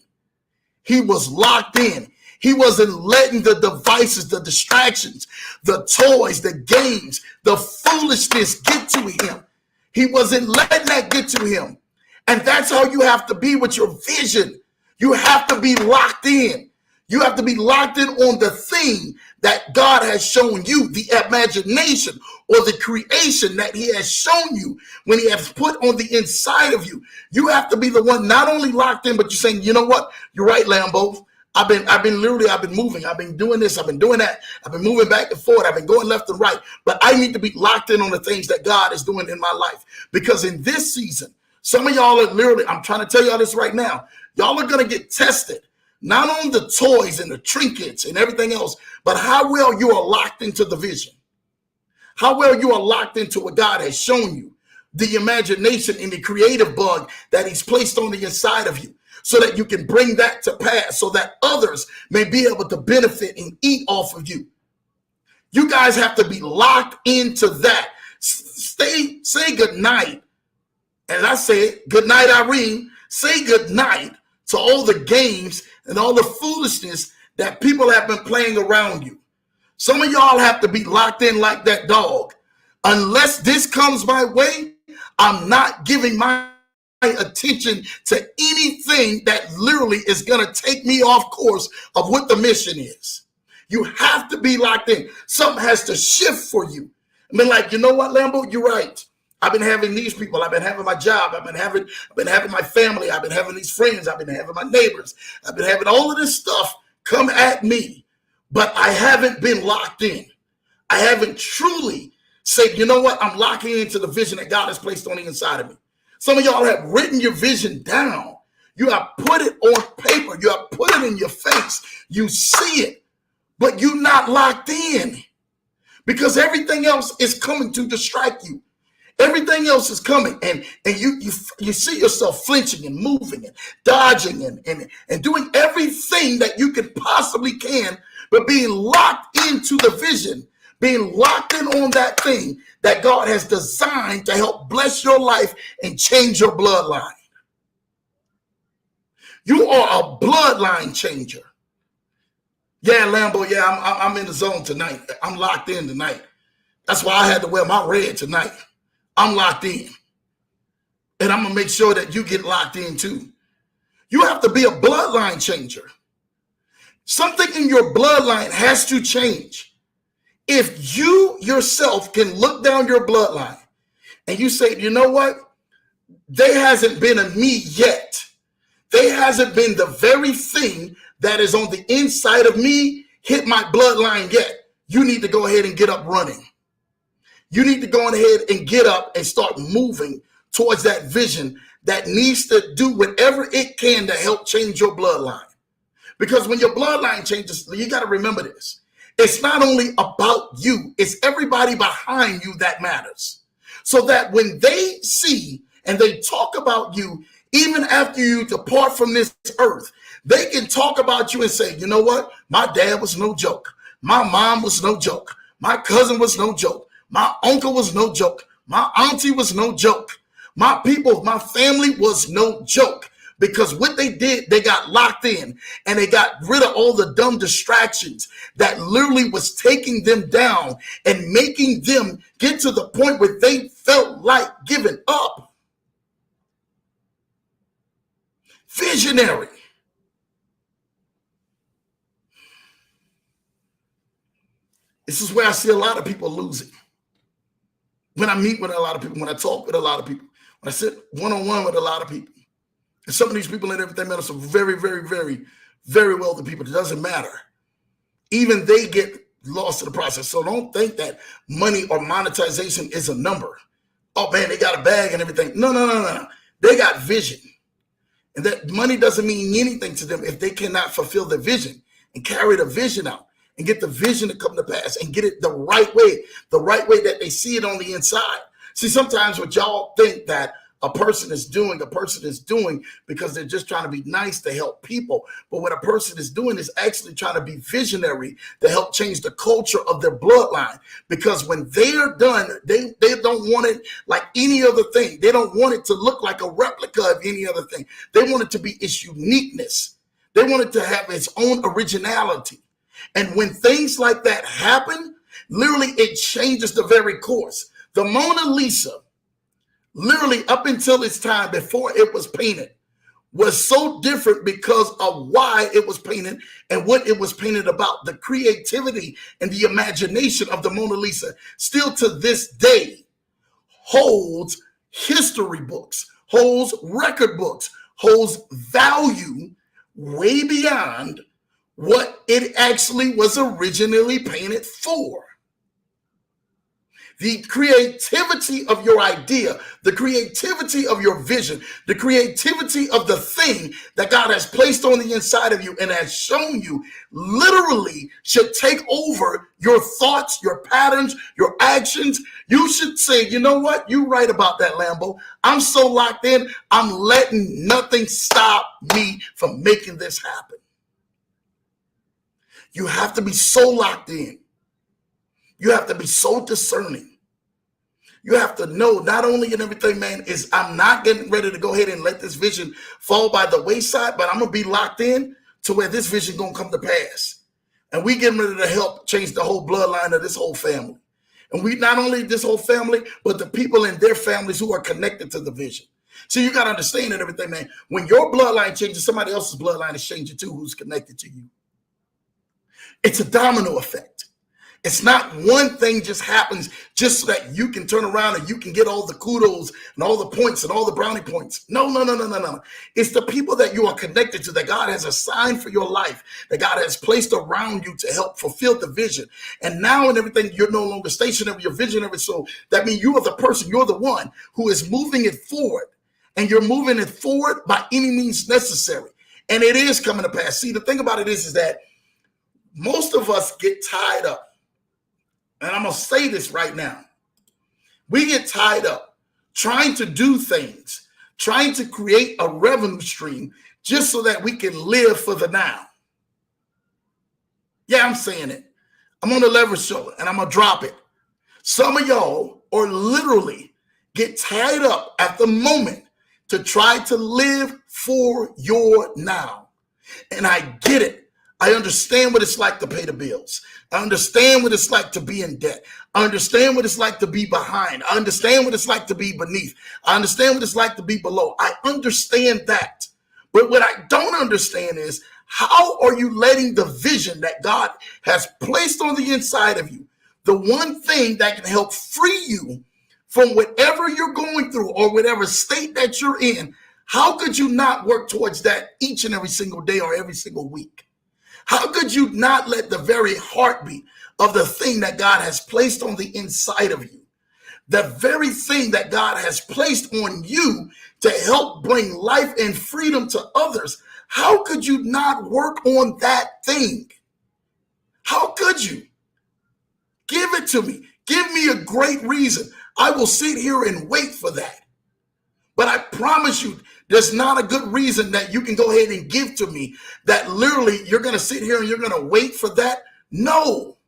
He was locked in. He wasn't letting the devices, the distractions, the toys, the games, the foolishness get to him. He wasn't letting that get to him. And that's how you have to be with your vision. You have to be locked in. You have to be locked in on the thing that God has shown you, the imagination or the creation that he has shown you when he has put on the inside of you. You have to be the one not only locked in, but you're saying, you know what? You're right, Lambo. I've been moving. I've been doing this. I've been doing that. I've been moving back and forth. I've been going left and right. But I need to be locked in on the things that God is doing in my life. Because in this season, some of y'all are literally, I'm trying to tell y'all this right now, y'all are going to get tested. Not on the toys and the trinkets and everything else, but how well you are locked into the vision. How well you are locked into what God has shown you. The imagination and the creative bug that he's placed on the inside of you. So that you can bring that to pass, so that others may be able to benefit and eat off of you. You guys have to be locked into that. Say good night. As I said, good night, Irene. Say good night to all the games and all the foolishness that people have been playing around you. Some of y'all have to be locked in like that dog. Unless this comes my way, I'm not giving my attention to anything that literally is going to take me off course of what the mission is. You have to be locked in. Something has to shift for you. I mean, like, you know what, Lambo, you're right. I've been having these people. I've been having my job. I've been having my family. I've been having these friends. I've been having my neighbors. I've been having all of this stuff come at me. but I haven't been locked in. I haven't truly said, you know what? I'm locking into the vision that God has placed on the inside of me. Some of y'all have written your vision down. You have put it on paper. You have put it in your face. You see it, but you're not locked in because everything else is coming to distract you. Everything else is coming, and you see yourself flinching and moving and dodging and doing everything that you can possibly can, but being locked into the vision, being locked in on that thing that God has designed to help bless your life and change your bloodline. You are a bloodline changer. Yeah, Lambo, yeah, I'm in the zone tonight. I'm locked in tonight. That's why I had to wear my red tonight. I'm locked in. And I'm going to make sure that you get locked in too. You have to be a bloodline changer. Something in your bloodline has to change. If you yourself can look down your bloodline and you say, you know what? There hasn't been a me yet. There hasn't been the very thing that is on the inside of me hit my bloodline yet. You need to go ahead and get up running. You need to go ahead and get up and start moving towards that vision that needs to do whatever it can to help change your bloodline. Because when your bloodline changes, you got to remember this. It's not only about you, it's everybody behind you that matters. So that when they see and they talk about you, even after you depart from this earth, they can talk about you and say, you know what? My dad was no joke. My mom was no joke. My cousin was no joke. My uncle was no joke. My auntie was no joke. My people, my family was no joke. Because what they did, they got locked in and they got rid of all the dumb distractions that literally was taking them down and making them get to the point where they felt like giving up. Visionary. This is where I see a lot of people losing. When I meet with a lot of people, when I talk with a lot of people, when I sit one-on-one with a lot of people, and some of these people and everything matter, some very, very, very, very wealthy people. It doesn't matter. Even they get lost in the process. So don't think that money or monetization is a number. Oh man, they got a bag and everything. No. They got vision. And that money doesn't mean anything to them if they cannot fulfill the vision and carry the vision out and get the vision to come to pass and get it the right way that they see it on the inside. See, sometimes what y'all think that a person is doing because they're just trying to be nice to help people. But what a person is doing is actually trying to be visionary to help change the culture of their bloodline. Because when they are done, they don't want it like any other thing. They don't want it to look like a replica of any other thing. They want it to be its uniqueness. They want it to have its own originality. And when things like that happen, literally it changes the very course. The Mona Lisa, literally up until its time before it was painted, was so different because of why it was painted and what it was painted about. The creativity and the imagination of the Mona Lisa still to this day holds history books, holds record books, holds value way beyond what it actually was originally painted for. The creativity of your idea, the creativity of your vision, the creativity of the thing that God has placed on the inside of you and has shown you literally should take over your thoughts, your patterns, your actions. You should say, you know what? You're right about that, Lambo. I'm so locked in. I'm letting nothing stop me from making this happen. You have to be so locked in. You have to be so discerning. You have to know not only in everything, man, is I'm not getting ready to go ahead and let this vision fall by the wayside, but I'm going to be locked in to where this vision going to come to pass. And we getting ready to help change the whole bloodline of this whole family. And we not only this whole family, but the people in their families who are connected to the vision. So you got to understand that everything, man, when your bloodline changes, somebody else's bloodline is changing too who's connected to you. It's a domino effect. It's not one thing just happens just so that you can turn around and you can get all the kudos and all the points and all the brownie points. No, no, no, no, no, no. It's the people that you are connected to, that God has assigned for your life, that God has placed around you to help fulfill the vision. And now in everything, you're no longer stationary, you're visionary. So that means you are the person, you're the one who is moving it forward. And you're moving it forward by any means necessary. And it is coming to pass. See, the thing about it is that most of us get tied up. And I'm going to say this right now. We get tied up trying to do things, trying to create a revenue stream just so that we can live for the now. Yeah, I'm saying it. I'm on the leverage show and I'm going to drop it. Some of y'all are literally get tied up at the moment to try to live for your now. And I get it. I understand what it's like to pay the bills. I understand what it's like to be in debt. I understand what it's like to be behind. I understand what it's like to be beneath. I understand what it's like to be below. I understand that. But what I don't understand is, how are you letting the vision that God has placed on the inside of you, the one thing that can help free you from whatever you're going through or whatever state that you're in, how could you not work towards that each and every single day or every single week? How could you not let the very heartbeat of the thing that God has placed on the inside of you, the very thing that God has placed on you to help bring life and freedom to others, how could you not work on that thing? How could you? Give it to me. Give me a great reason. I will sit here and wait for that. But I promise you, there's not a good reason that you can go ahead and give to me that literally you're going to sit here and you're going to wait for that. No.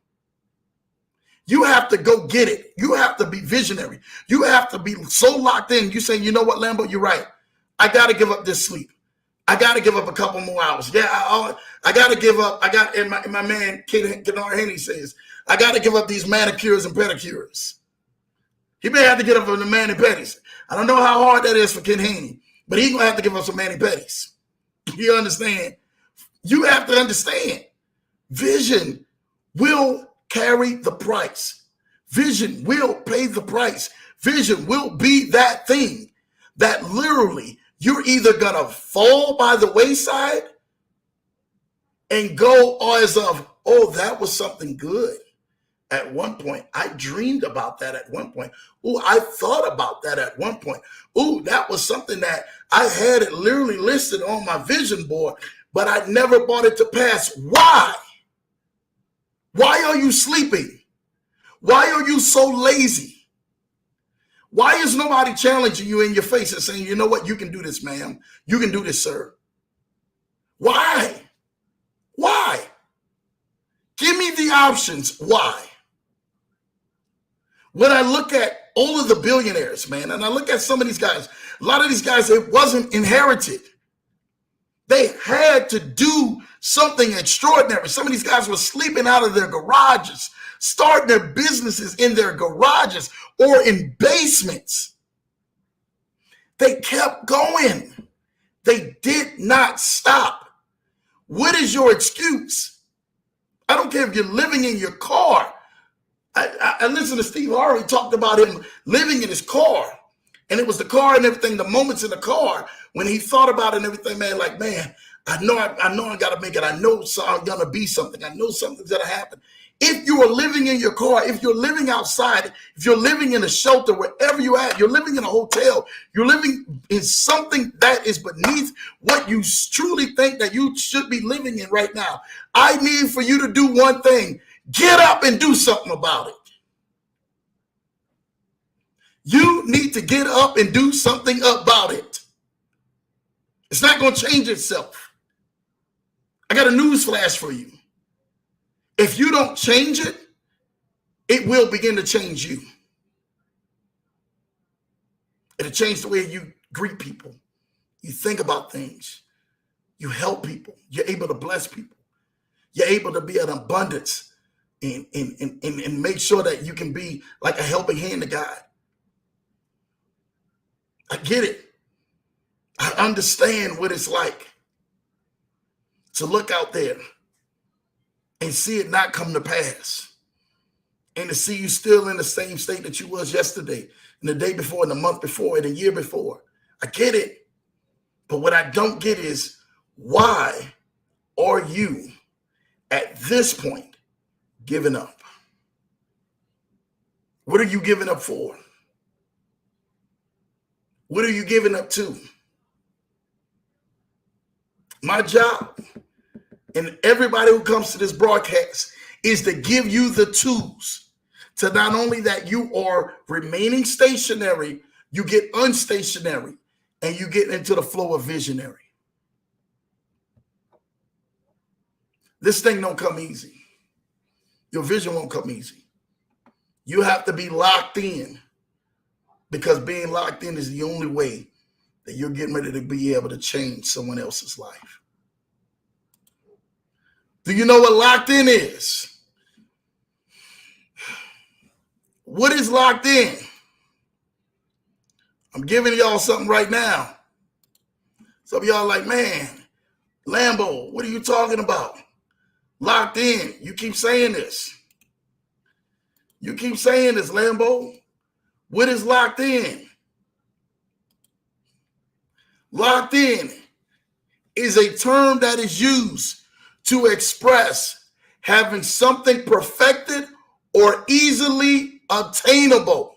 You have to go get it. You have to be visionary. You have to be so locked in. You say, you know what, Lambo, you're right. I got to give up this sleep. I got to give up a couple more hours. Yeah, I got to give up. And my man, Kennard Henry says, I got to give up these manicures and pedicures. He may have to get up on the mani-pedis. I don't know how hard that is for Ken Haney, but he's going to have to give up some mani-pedis. You understand? You have to understand. Vision will carry the price. Vision will pay the price. Vision will be that thing that literally you're either going to fall by the wayside and go as of, oh, that was something good. At one point, I dreamed about that at one point. Oh, I thought about that at one point. Oh, that was something that I had it literally listed on my vision board, but I never brought it to pass. Why? Why are you sleeping? Why are you so lazy? Why is nobody challenging you in your face and saying, you know what, you can do this, ma'am. You can do this, sir. Why? Why? Give me the options. Why? When I look at all of the billionaires, man, and I look at some of these guys, a lot of these guys, it wasn't inherited. They had to do something extraordinary. Some of these guys were sleeping out of their garages, starting their businesses in their garages or in basements. They kept going. They did not stop. What is your excuse? I don't care if you're living in your car. I listened to Steve Harvey talked about him living in his car, and it was the car and everything, the moments in the car when he thought about it and everything, man, like, man, I know I got to make it. I know I'm going to be something. I know something's going to happen. If you are living in your car, if you're living outside, if you're living in a shelter, wherever you're at, you're living in a hotel, you're living in something that is beneath what you truly think that you should be living in right now, I need for you to do one thing. Get up and do something about it. You need to get up and do something about it. It's not going to change itself. I got a news flash for you. If you don't change it, it will begin to change you. It'll change the way you greet people. You think about things. You help people. You're able to bless people. You're able to be an abundance and make sure that you can be like a helping hand to God. I get it. I understand what it's like to look out there and see it not come to pass. and to see you still in the same state that you was yesterday, and the day before, and the month before, and the year before. I get it. But what I don't get is, why are you at this point giving up? What are you giving up for? What are you giving up to? My job, and everybody who comes to this broadcast, is to give you the tools to not only that you are remaining stationary, you get unstationary, and you get into the flow of visionary. This thing don't come easy. Your vision won't come easy. You have to be locked in, because being locked in is the only way that you're getting ready to be able to change someone else's life. Do you know what locked in is? What is locked in? I'm giving y'all something right now. Some of y'all like, man, Lambo, what are you talking about? Locked in. You keep saying this. You keep saying this, Lambo. What is locked in? Locked in is a term that is used to express having something perfected or easily obtainable,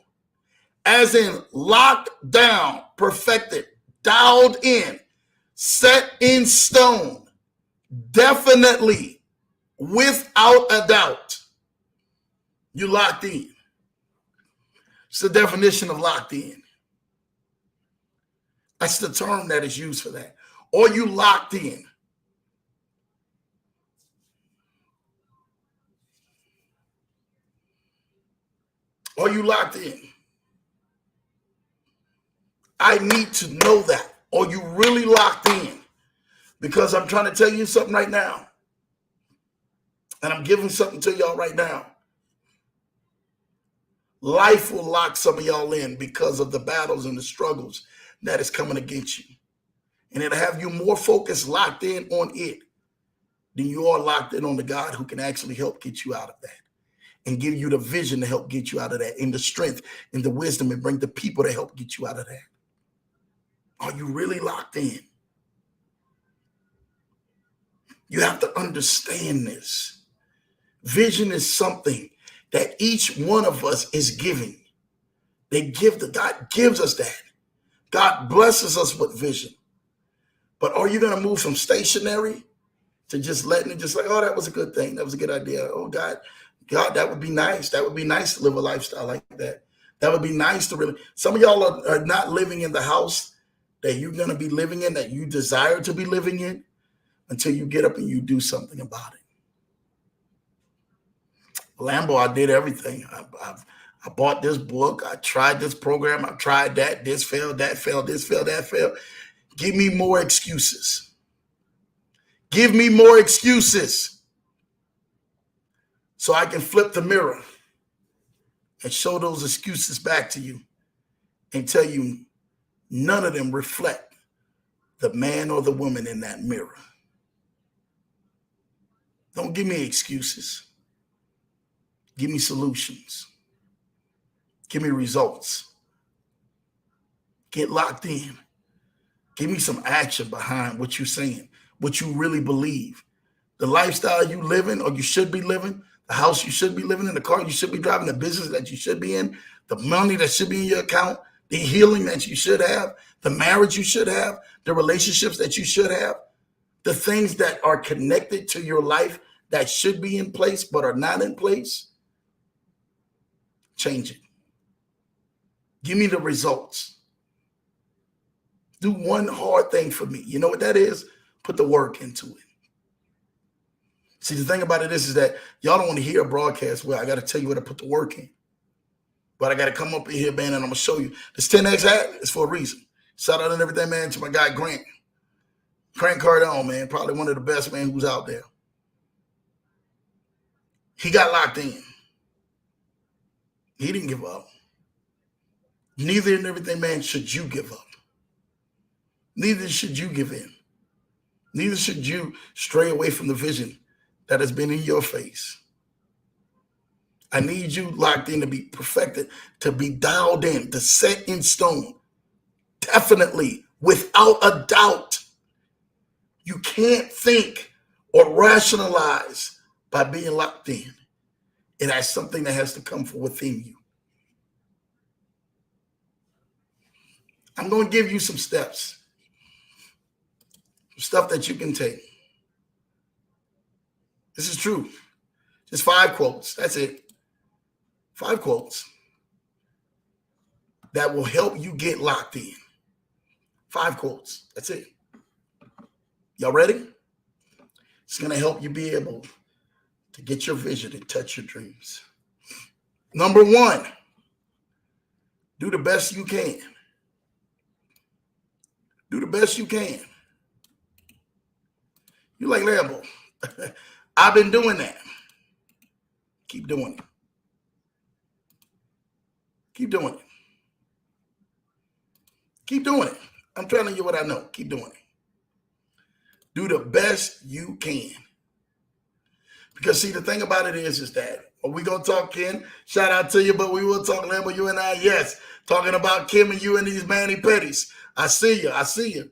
as in locked down, perfected, dialed in, set in stone, definitely, without a doubt. You locked in. It's the definition of locked in. That's the term that is used for that. Or you locked in. Are you locked in? I need to know that. Are you really locked in? Because I'm trying to tell you something right now. And I'm giving something to y'all right now. Life will lock some of y'all in because of the battles and the struggles that is coming against you. And it'll have you more focused, locked in on it, than you are locked in on the God who can actually help get you out of that and give you the vision to help get you out of that, and the strength and the wisdom, and bring the people to help get you out of that. Are you really locked in? You have to understand this. Vision is something that each one of us is giving. God gives us that. God blesses us with vision. But are you going to move from stationary to just letting it, just like, oh, that was a good thing. That was a good idea. Oh, God, that would be nice. That would be nice to live a lifestyle like that. That would be nice to really. Some of y'all are not living in the house that you're going to be living in, that you desire to be living in, until you get up and you do something about it. Lambo, I did everything. I bought this book. I tried this program. I tried that. This failed, that failed, this failed, that failed. Give me more excuses. Give me more excuses so I can flip the mirror and show those excuses back to you and tell you none of them reflect the man or the woman in that mirror. Don't give me excuses. Give me solutions. Give me results. Get locked in. Give me some action behind what you're saying, what you really believe. The lifestyle you live in, or you should be living, the house you should be living in, the car you should be driving, the business that you should be in, the money that should be in your account, the healing that you should have, the marriage you should have, the relationships that you should have, the things that are connected to your life that should be in place but are not in place. Change it. Give me the results. Do one hard thing for me. You know what that is? Put the work into it. See, the thing about it is that y'all don't want to hear a broadcast where I got to tell you where to put the work in. But I got to come up in here, man, and I'm going to show you. This 10X hat is for a reason. Shout out and everything, man, to my guy, Grant. Grant Cardone, man, probably one of the best, man, who's out there. He got locked in. He didn't give up. Neither and everything, man, should you give up. Neither should you give in. Neither should you stray away from the vision that has been in your face. I need you locked in to be perfected, to be dialed in, to set in stone. Definitely, without a doubt. You can't think or rationalize by being locked in. It has something that has to come from within you. I'm going to give you some steps, some stuff that you can take. This is true. Just 5 quotes. That's it. 5 quotes that will help you get locked in. 5 quotes. That's it. Y'all ready? It's going to help you be able to get your vision and touch your dreams. Number 1, do the best you can. Do the best you can. You're like, Lambo, I've been doing that. Keep doing it. Keep doing it. Keep doing it. I'm telling you what I know. Keep doing it. Do the best you can. Because see, the thing about it is that, are we going to talk, Ken? Shout out to you, but we will talk, Lambo, you and I, yes. Talking about Kim and you and these Manny Petties. I see you. I see you.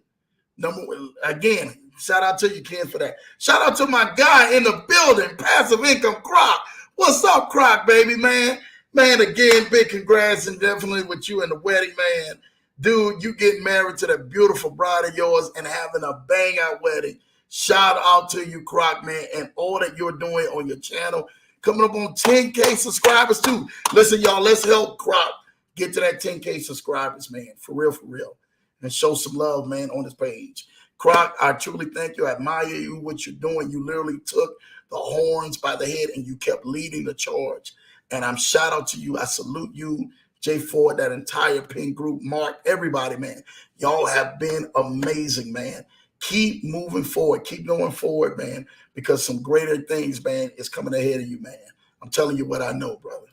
Again, shout out to you, Ken, for that. Shout out to my guy in the building, Passive Income Croc. What's up, Croc, baby, man? Man, again, big congrats, and definitely with you and the wedding, man. Dude, you getting married to that beautiful bride of yours and having a bang-out wedding. Shout out to you, Croc, man, and all that you're doing on your channel. Coming up on 10K subscribers, too. Listen, y'all, let's help Croc get to that 10K subscribers, man. For real, for real. And show some love, man, on this page. Croc, I truly thank you. I admire you, what you're doing. You literally took the horns by the head and you kept leading the charge. And I'm shout out to you. I salute you, Jay Ford, that entire pin group, Mark, everybody, man. Y'all have been amazing, man. Keep moving forward. Keep going forward, man, because some greater things, man, is coming ahead of you, man. I'm telling you what I know, brother.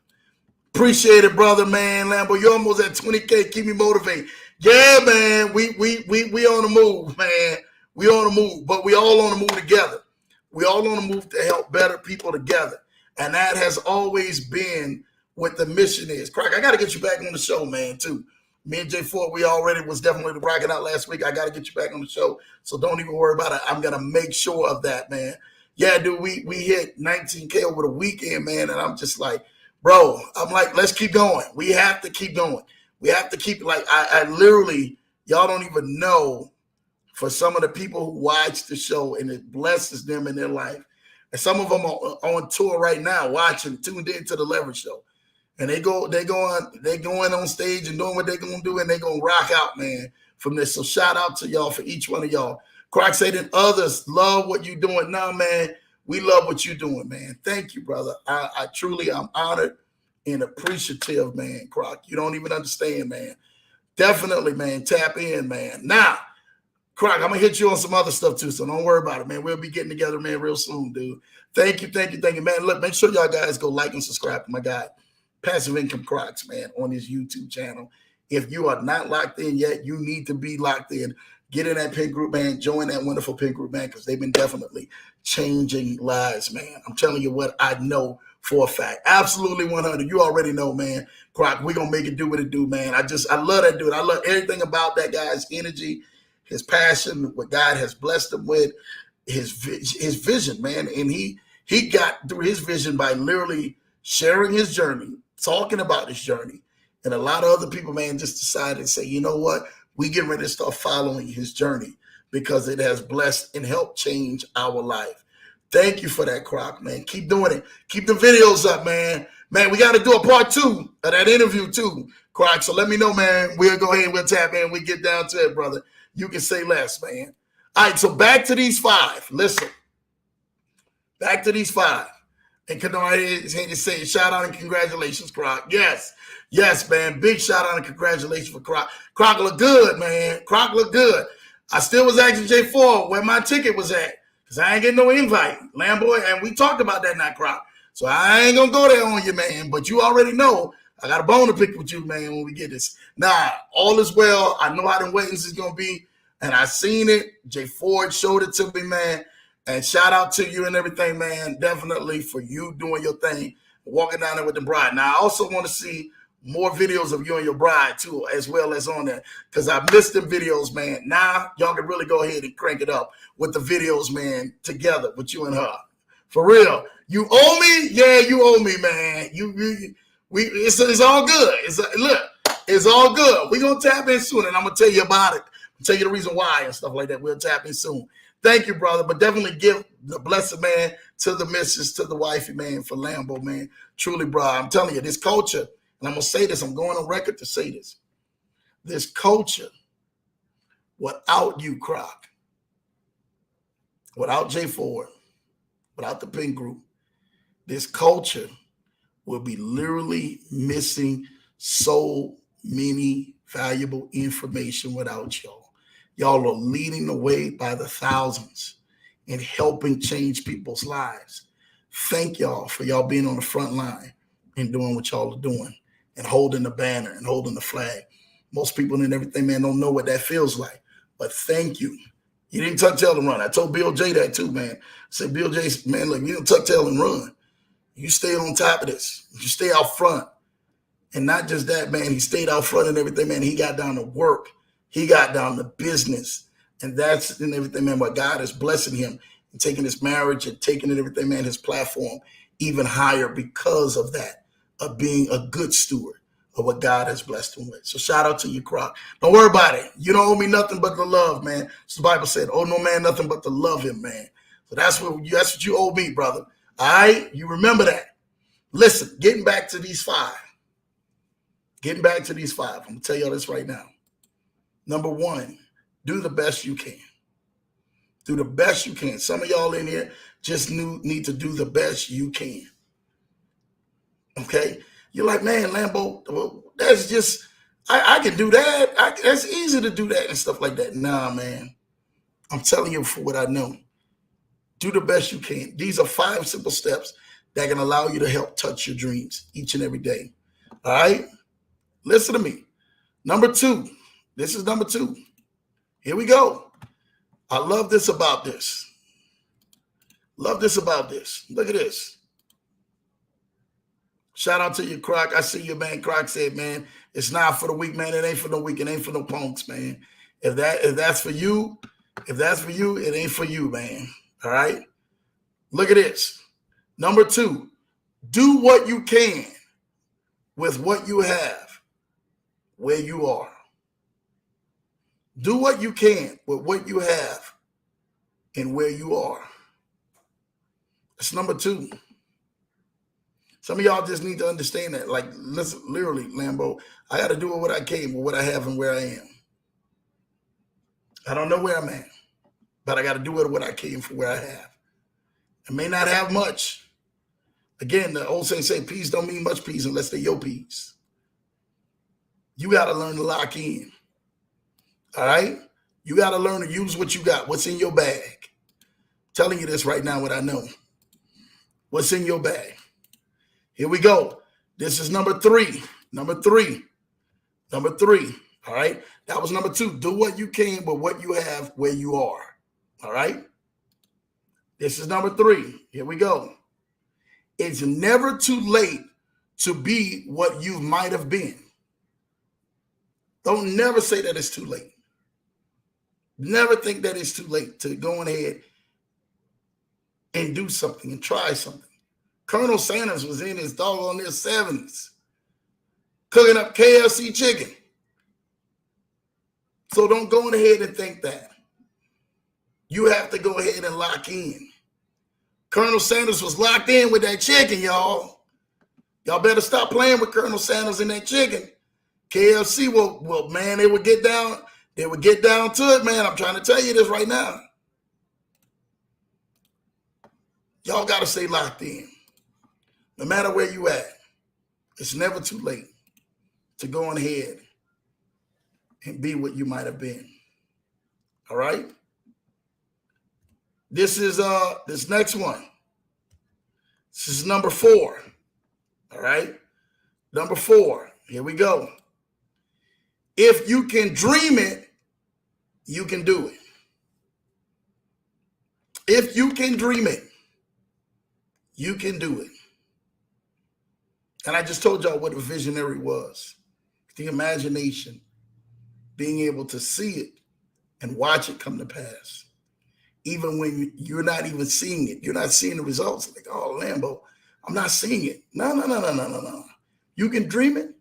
Appreciate it, brother, man. Lambo, you're almost at 20K. Keep me motivated. Yeah, man, we on the move, man. We on the move, but we all on the move together. We all on the move to help better people together. And that has always been what the mission is. Crack, I got to get you back on the show, man, too. Me and Jay Ford, we already was definitely rocking out last week. I got to get you back on the show, so don't even worry about it. I'm going to make sure of that, man. Yeah, dude, we hit 19K over the weekend, man, and I'm just like, bro, I'm like, let's keep going. We have to keep going. We have to keep, like, I literally, y'all don't even know, for some of the people who watch the show, and it blesses them in their life. And some of them are on tour right now, watching, tuned into the Leverage Show. And they going on stage and doing what they're gonna do, and they're gonna rock out, man, from this. So shout out to y'all, for each one of y'all. Croc said that others love what you're doing. Now, man, we love what you're doing, man. Thank you, brother. I truly, I'm honored and appreciative, man, Croc. You don't even understand, man. Definitely, man. Tap in, man. Now, Croc, I'm gonna hit you on some other stuff too, so don't worry about it, man. We'll be getting together, man, real soon, dude. Thank you, man. Look, make sure y'all guys go like and subscribe to my guy, Passive Income Crocs, man, on his YouTube channel. If you are not locked in yet, you need to be locked in. Get in that pin group, man. Join that wonderful pin group, man, because they've been definitely changing lives, man. I'm telling you what I know for a fact. Absolutely 100. You already know, man. Croc, we're going to make it do what it do, man. I love that dude. I love everything about that guy's energy, his passion, what God has blessed him with, his vision, man. And he got through his vision by literally sharing his journey, talking about his journey. And a lot of other people, man, just decided to say, you know what? We get ready to start following his journey because it has blessed and helped change our life. Thank you for that, Croc, man. Keep doing it. Keep the videos up, man. Man, we got to do a part 2 of that interview too, Croc. So let me know, man. We'll go ahead and we'll tap in. We get down to it, brother. You can say less, man. All right, so back to these 5. Listen. Back to these 5. And Kennard say shout out and congratulations, Croc. Yes, man. Big shout out and congratulations for Croc. Croc look good, man. Croc look good. I still was asking Jay Ford where my ticket was at, because I ain't getting no invite, Lambo, and we talked about that night, Croc. So I ain't gonna go there on you, man. But you already know I got a bone to pick with you, man, when we get this. Nah, all is well. I know how the weightings is gonna be, and I seen it. Jay Ford showed it to me, man. And shout out to you and everything, man. Definitely for you doing your thing. walking down there with the bride. Now, I also want to see more videos of you and your bride too, as well as on there, because I missed them videos, man. Now y'all can really go ahead and crank it up with the videos, man, together with you and her. For real. You owe me? Yeah, you owe me, man. It's all good. It's all good. We're going to tap in soon, and I'm going to tell you about it. I'll tell you the reason why and stuff like that. We'll tap in soon. Thank you, brother. But definitely give the blessed man to the missus, to the wifey, man, for Lambo, man. Truly, bro. I'm telling you, this culture, and I'm going to say this, I'm going on record to say this. This culture, without you, Croc, without Jay Ford, without the Pink Group, this culture will be literally missing so many valuable information without y'all. Y'all are leading the way by the thousands and helping change people's lives. Thank y'all for y'all being on the front line and doing what y'all are doing and holding the banner and holding the flag. Most people and everything, man, don't know what that feels like. But thank you. You didn't tuck tail and run. I told Bill J that too, man. I said, Bill J, man, look, you didn't tuck tail and run. You stay on top of this. You stay out front. And not just that, man, he stayed out front and everything, man. He got down to work. He got down to business. And that's and everything, man, what God is blessing him and taking his marriage and taking it, everything, man, his platform even higher because of that, of being a good steward of what God has blessed him with. So shout out to you, Croc. Don't worry about it. You don't owe me nothing but the love, man. So the Bible said, oh, no man, nothing but to love him, man. So that's what you owe me, brother. All right? You remember that. Listen, getting back to these five. I'm going to tell y'all this right now. Number one, do the best you can. Do the best you can. Some of y'all in here just need to do the best you can. Okay? You're like, man, Lambo, that's just, I can do that. That's easy to do that and stuff like that. Nah, man. I'm telling you for what I know. Do the best you can. These are 5 simple steps that can allow you to help touch your dreams each and every day. All right? Listen to me. Number 2. This is number 2. Here we go. I love this about this. Look at this. Shout out to you, Croc. I see you, man. Croc said, man, it's not for the weak, man. It ain't for no weak. It ain't for no punks, man. If that's for you, it ain't for you, man. All right? Look at this. Number 2, do what you can with what you have where you are. Do what you can with what you have and where you are. That's number 2. Some of y'all just need to understand that. Like, listen, literally, Lambo, I got to do what I can with what I have and where I am. I don't know where I'm at, but I got to do what I can for where I have. I may not have much. Again, the old saying say, peace don't mean much peace unless they're your peace. You got to learn to lock in. All right? You got to learn to use what you got. What's in your bag? I'm telling you this right now, what I know. What's in your bag? Here we go. This is number 3. Number 3. All right? That was number 2. Do what you can with what you have where you are. All right? This is number 3. Here we go. It's never too late to be what you might have been. Don't never say that it's too late. Never think that it's too late to go ahead and do something and try something. Colonel Sanders was in his doggone their 70s cooking up KFC chicken. So don't go ahead and think that. You have to go ahead and lock in. Colonel Sanders was locked in with that chicken, y'all. Y'all better stop playing with Colonel Sanders and that chicken. KFC will, man, they would get down to it, man. I'm trying to tell you this right now. Y'all got to stay locked in. No matter where you at, it's never too late to go on ahead and be what you might have been. All right? This is this next one. This is number 4. All right? Number 4. Here we go. If you can dream it, you can do it. If you can dream it, you can do it. And I just told y'all what a visionary was. The imagination, being able to see it and watch it come to pass. Even when you're not even seeing it, you're not seeing the results. Like, oh, Lambo, I'm not seeing it. No. You can dream it.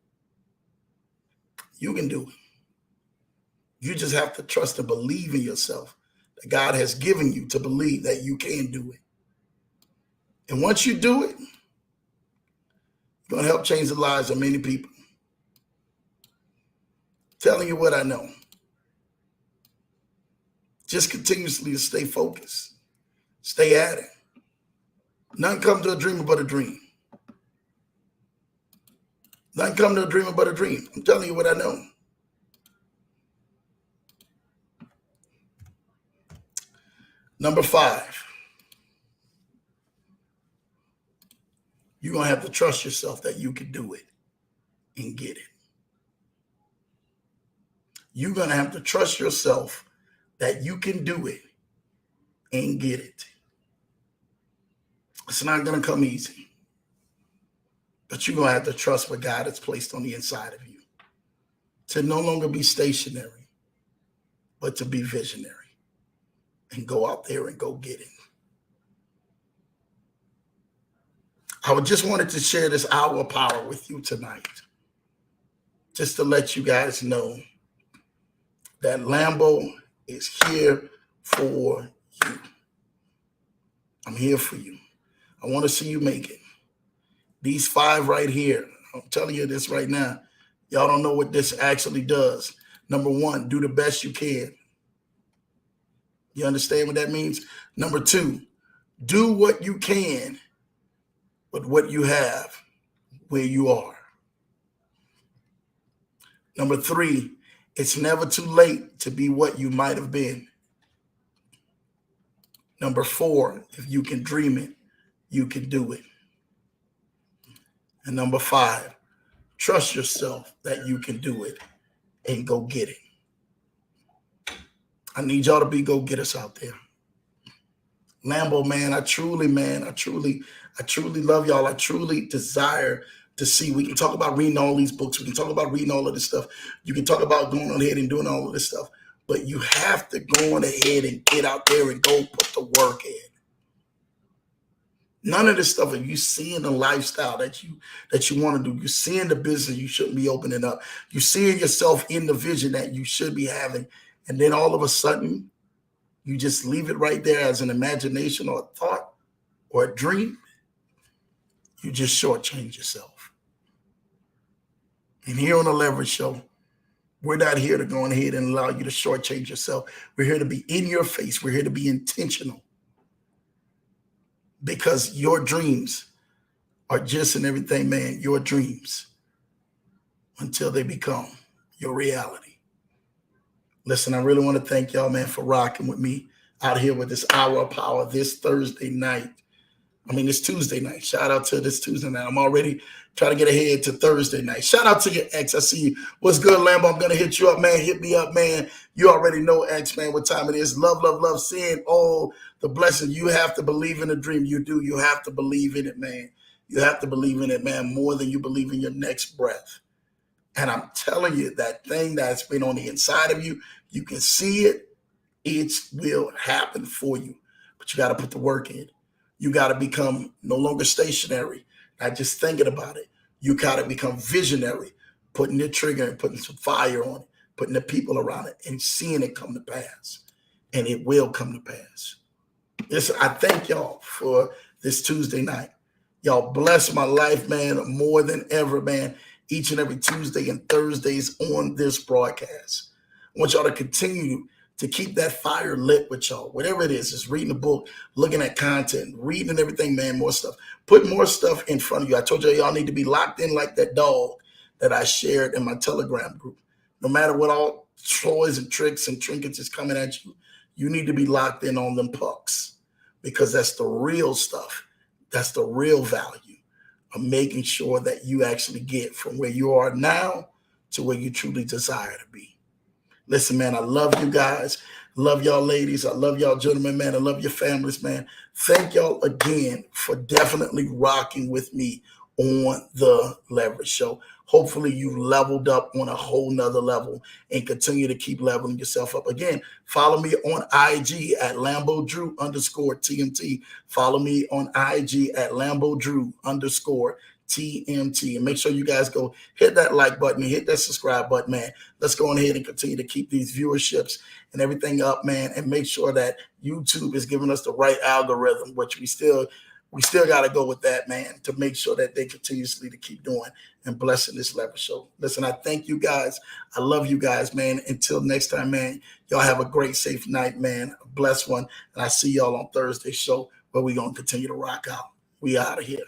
You can do it. You just have to trust and believe in yourself that God has given you to believe that you can do it. And once you do it, you're going to help change the lives of many people. Telling you what I know. Just continuously to stay focused. Stay at it. None come to a dreamer but a dream. None come to a dreamer but a dream. I'm telling you what I know. Number 5. You're going to have to trust yourself that you can do it and get it. You're going to have to trust yourself that you can do it and get it. It's not going to come easy. But you're going to have to trust what God has placed on the inside of you. To no longer be stationary, but to be visionary. And go out there and go get it. I just wanted to share this hour of power with you tonight. Just to let you guys know that Lambo is here for you. I'm here for you. I want to see you make it. These 5 right here, I'm telling you this right now. Y'all don't know what this actually does. Number 1, do the best you can. You understand what that means? Number 2, do what you can with what you have where you are. Number 3, it's never too late to be what you might have been. Number 4, if you can dream it, you can do it. And number 5, trust yourself that you can do it and go get it. I need y'all to be go-getters out there. Lambo, man, I truly love y'all. I truly desire to see. We can talk about reading all these books. We can talk about reading all of this stuff. You can talk about going on ahead and doing all of this stuff. But you have to go on ahead and get out there and go put the work in. None of this stuff, if you seeing the lifestyle that you want to do, you're seeing the business you shouldn't be opening up, you're seeing yourself in the vision that you should be having, and then all of a sudden, you just leave it right there as an imagination or a thought or a dream, you just shortchange yourself. And here on the Leverage Show, we're not here to go ahead and allow you to shortchange yourself. We're here to be in your face. We're here to be intentional. Because your dreams are just and everything, man, your dreams until they become your reality. Listen, I really want to thank y'all, man, for rocking with me out here with this hour of power this Thursday night. This Tuesday night. Shout out to this Tuesday night. I'm already trying to get ahead to Thursday night. Shout out to your ex. I see you. What's good, Lambo? I'm going to hit you up, man. Hit me up, man. You already know, X, man, what time it is. Love, love, love. Seeing all the blessings. You have to believe in the dream. You do. You have to believe in it, man. You have to believe in it, man, more than you believe in your next breath. And I'm telling you, that thing that's been on the inside of you, you can see it. It will happen for you. But you got to put the work in. You got to become no longer stationary, not just thinking about it. You got to become visionary, putting the trigger and putting some fire on it, putting the people around it and seeing it come to pass. And it will come to pass. Listen, I thank y'all for this Tuesday night. Y'all bless my life, man, more than ever, man, each and every Tuesday and Thursdays on this broadcast. I want y'all to continue to keep that fire lit with y'all. Whatever it is, just reading a book, looking at content, reading everything, man, more stuff. Put more stuff in front of you. I told y'all need to be locked in like that dog that I shared in my Telegram group. No matter what all toys and tricks and trinkets is coming at you, you need to be locked in on them pucks because that's the real stuff. That's the real value of making sure that you actually get from where you are now to where you truly desire to be. Listen, man, I love you guys. Love y'all ladies. I love y'all gentlemen, man. I love your families, man. Thank y'all again for definitely rocking with me on the Leverage Show. Hopefully you leveled up on a whole nother level and continue to keep leveling yourself up. Again, follow me on IG at LamboDrew_TMT. Follow me on IG at LamboDrew_TMT. And make sure you guys go hit that like button, hit that subscribe button, man. Let's go on ahead and continue to keep these viewerships and everything up, man. And make sure that YouTube is giving us the right algorithm, which we still got to go with that, man, to make sure that they continuously to keep doing and blessing this Leverage Show. Listen, I thank you guys. I love you guys, man. Until next time, man, y'all have a great, safe night, man. A blessed one. And I see y'all on Thursday's show where we're going to continue to rock out. We out of here.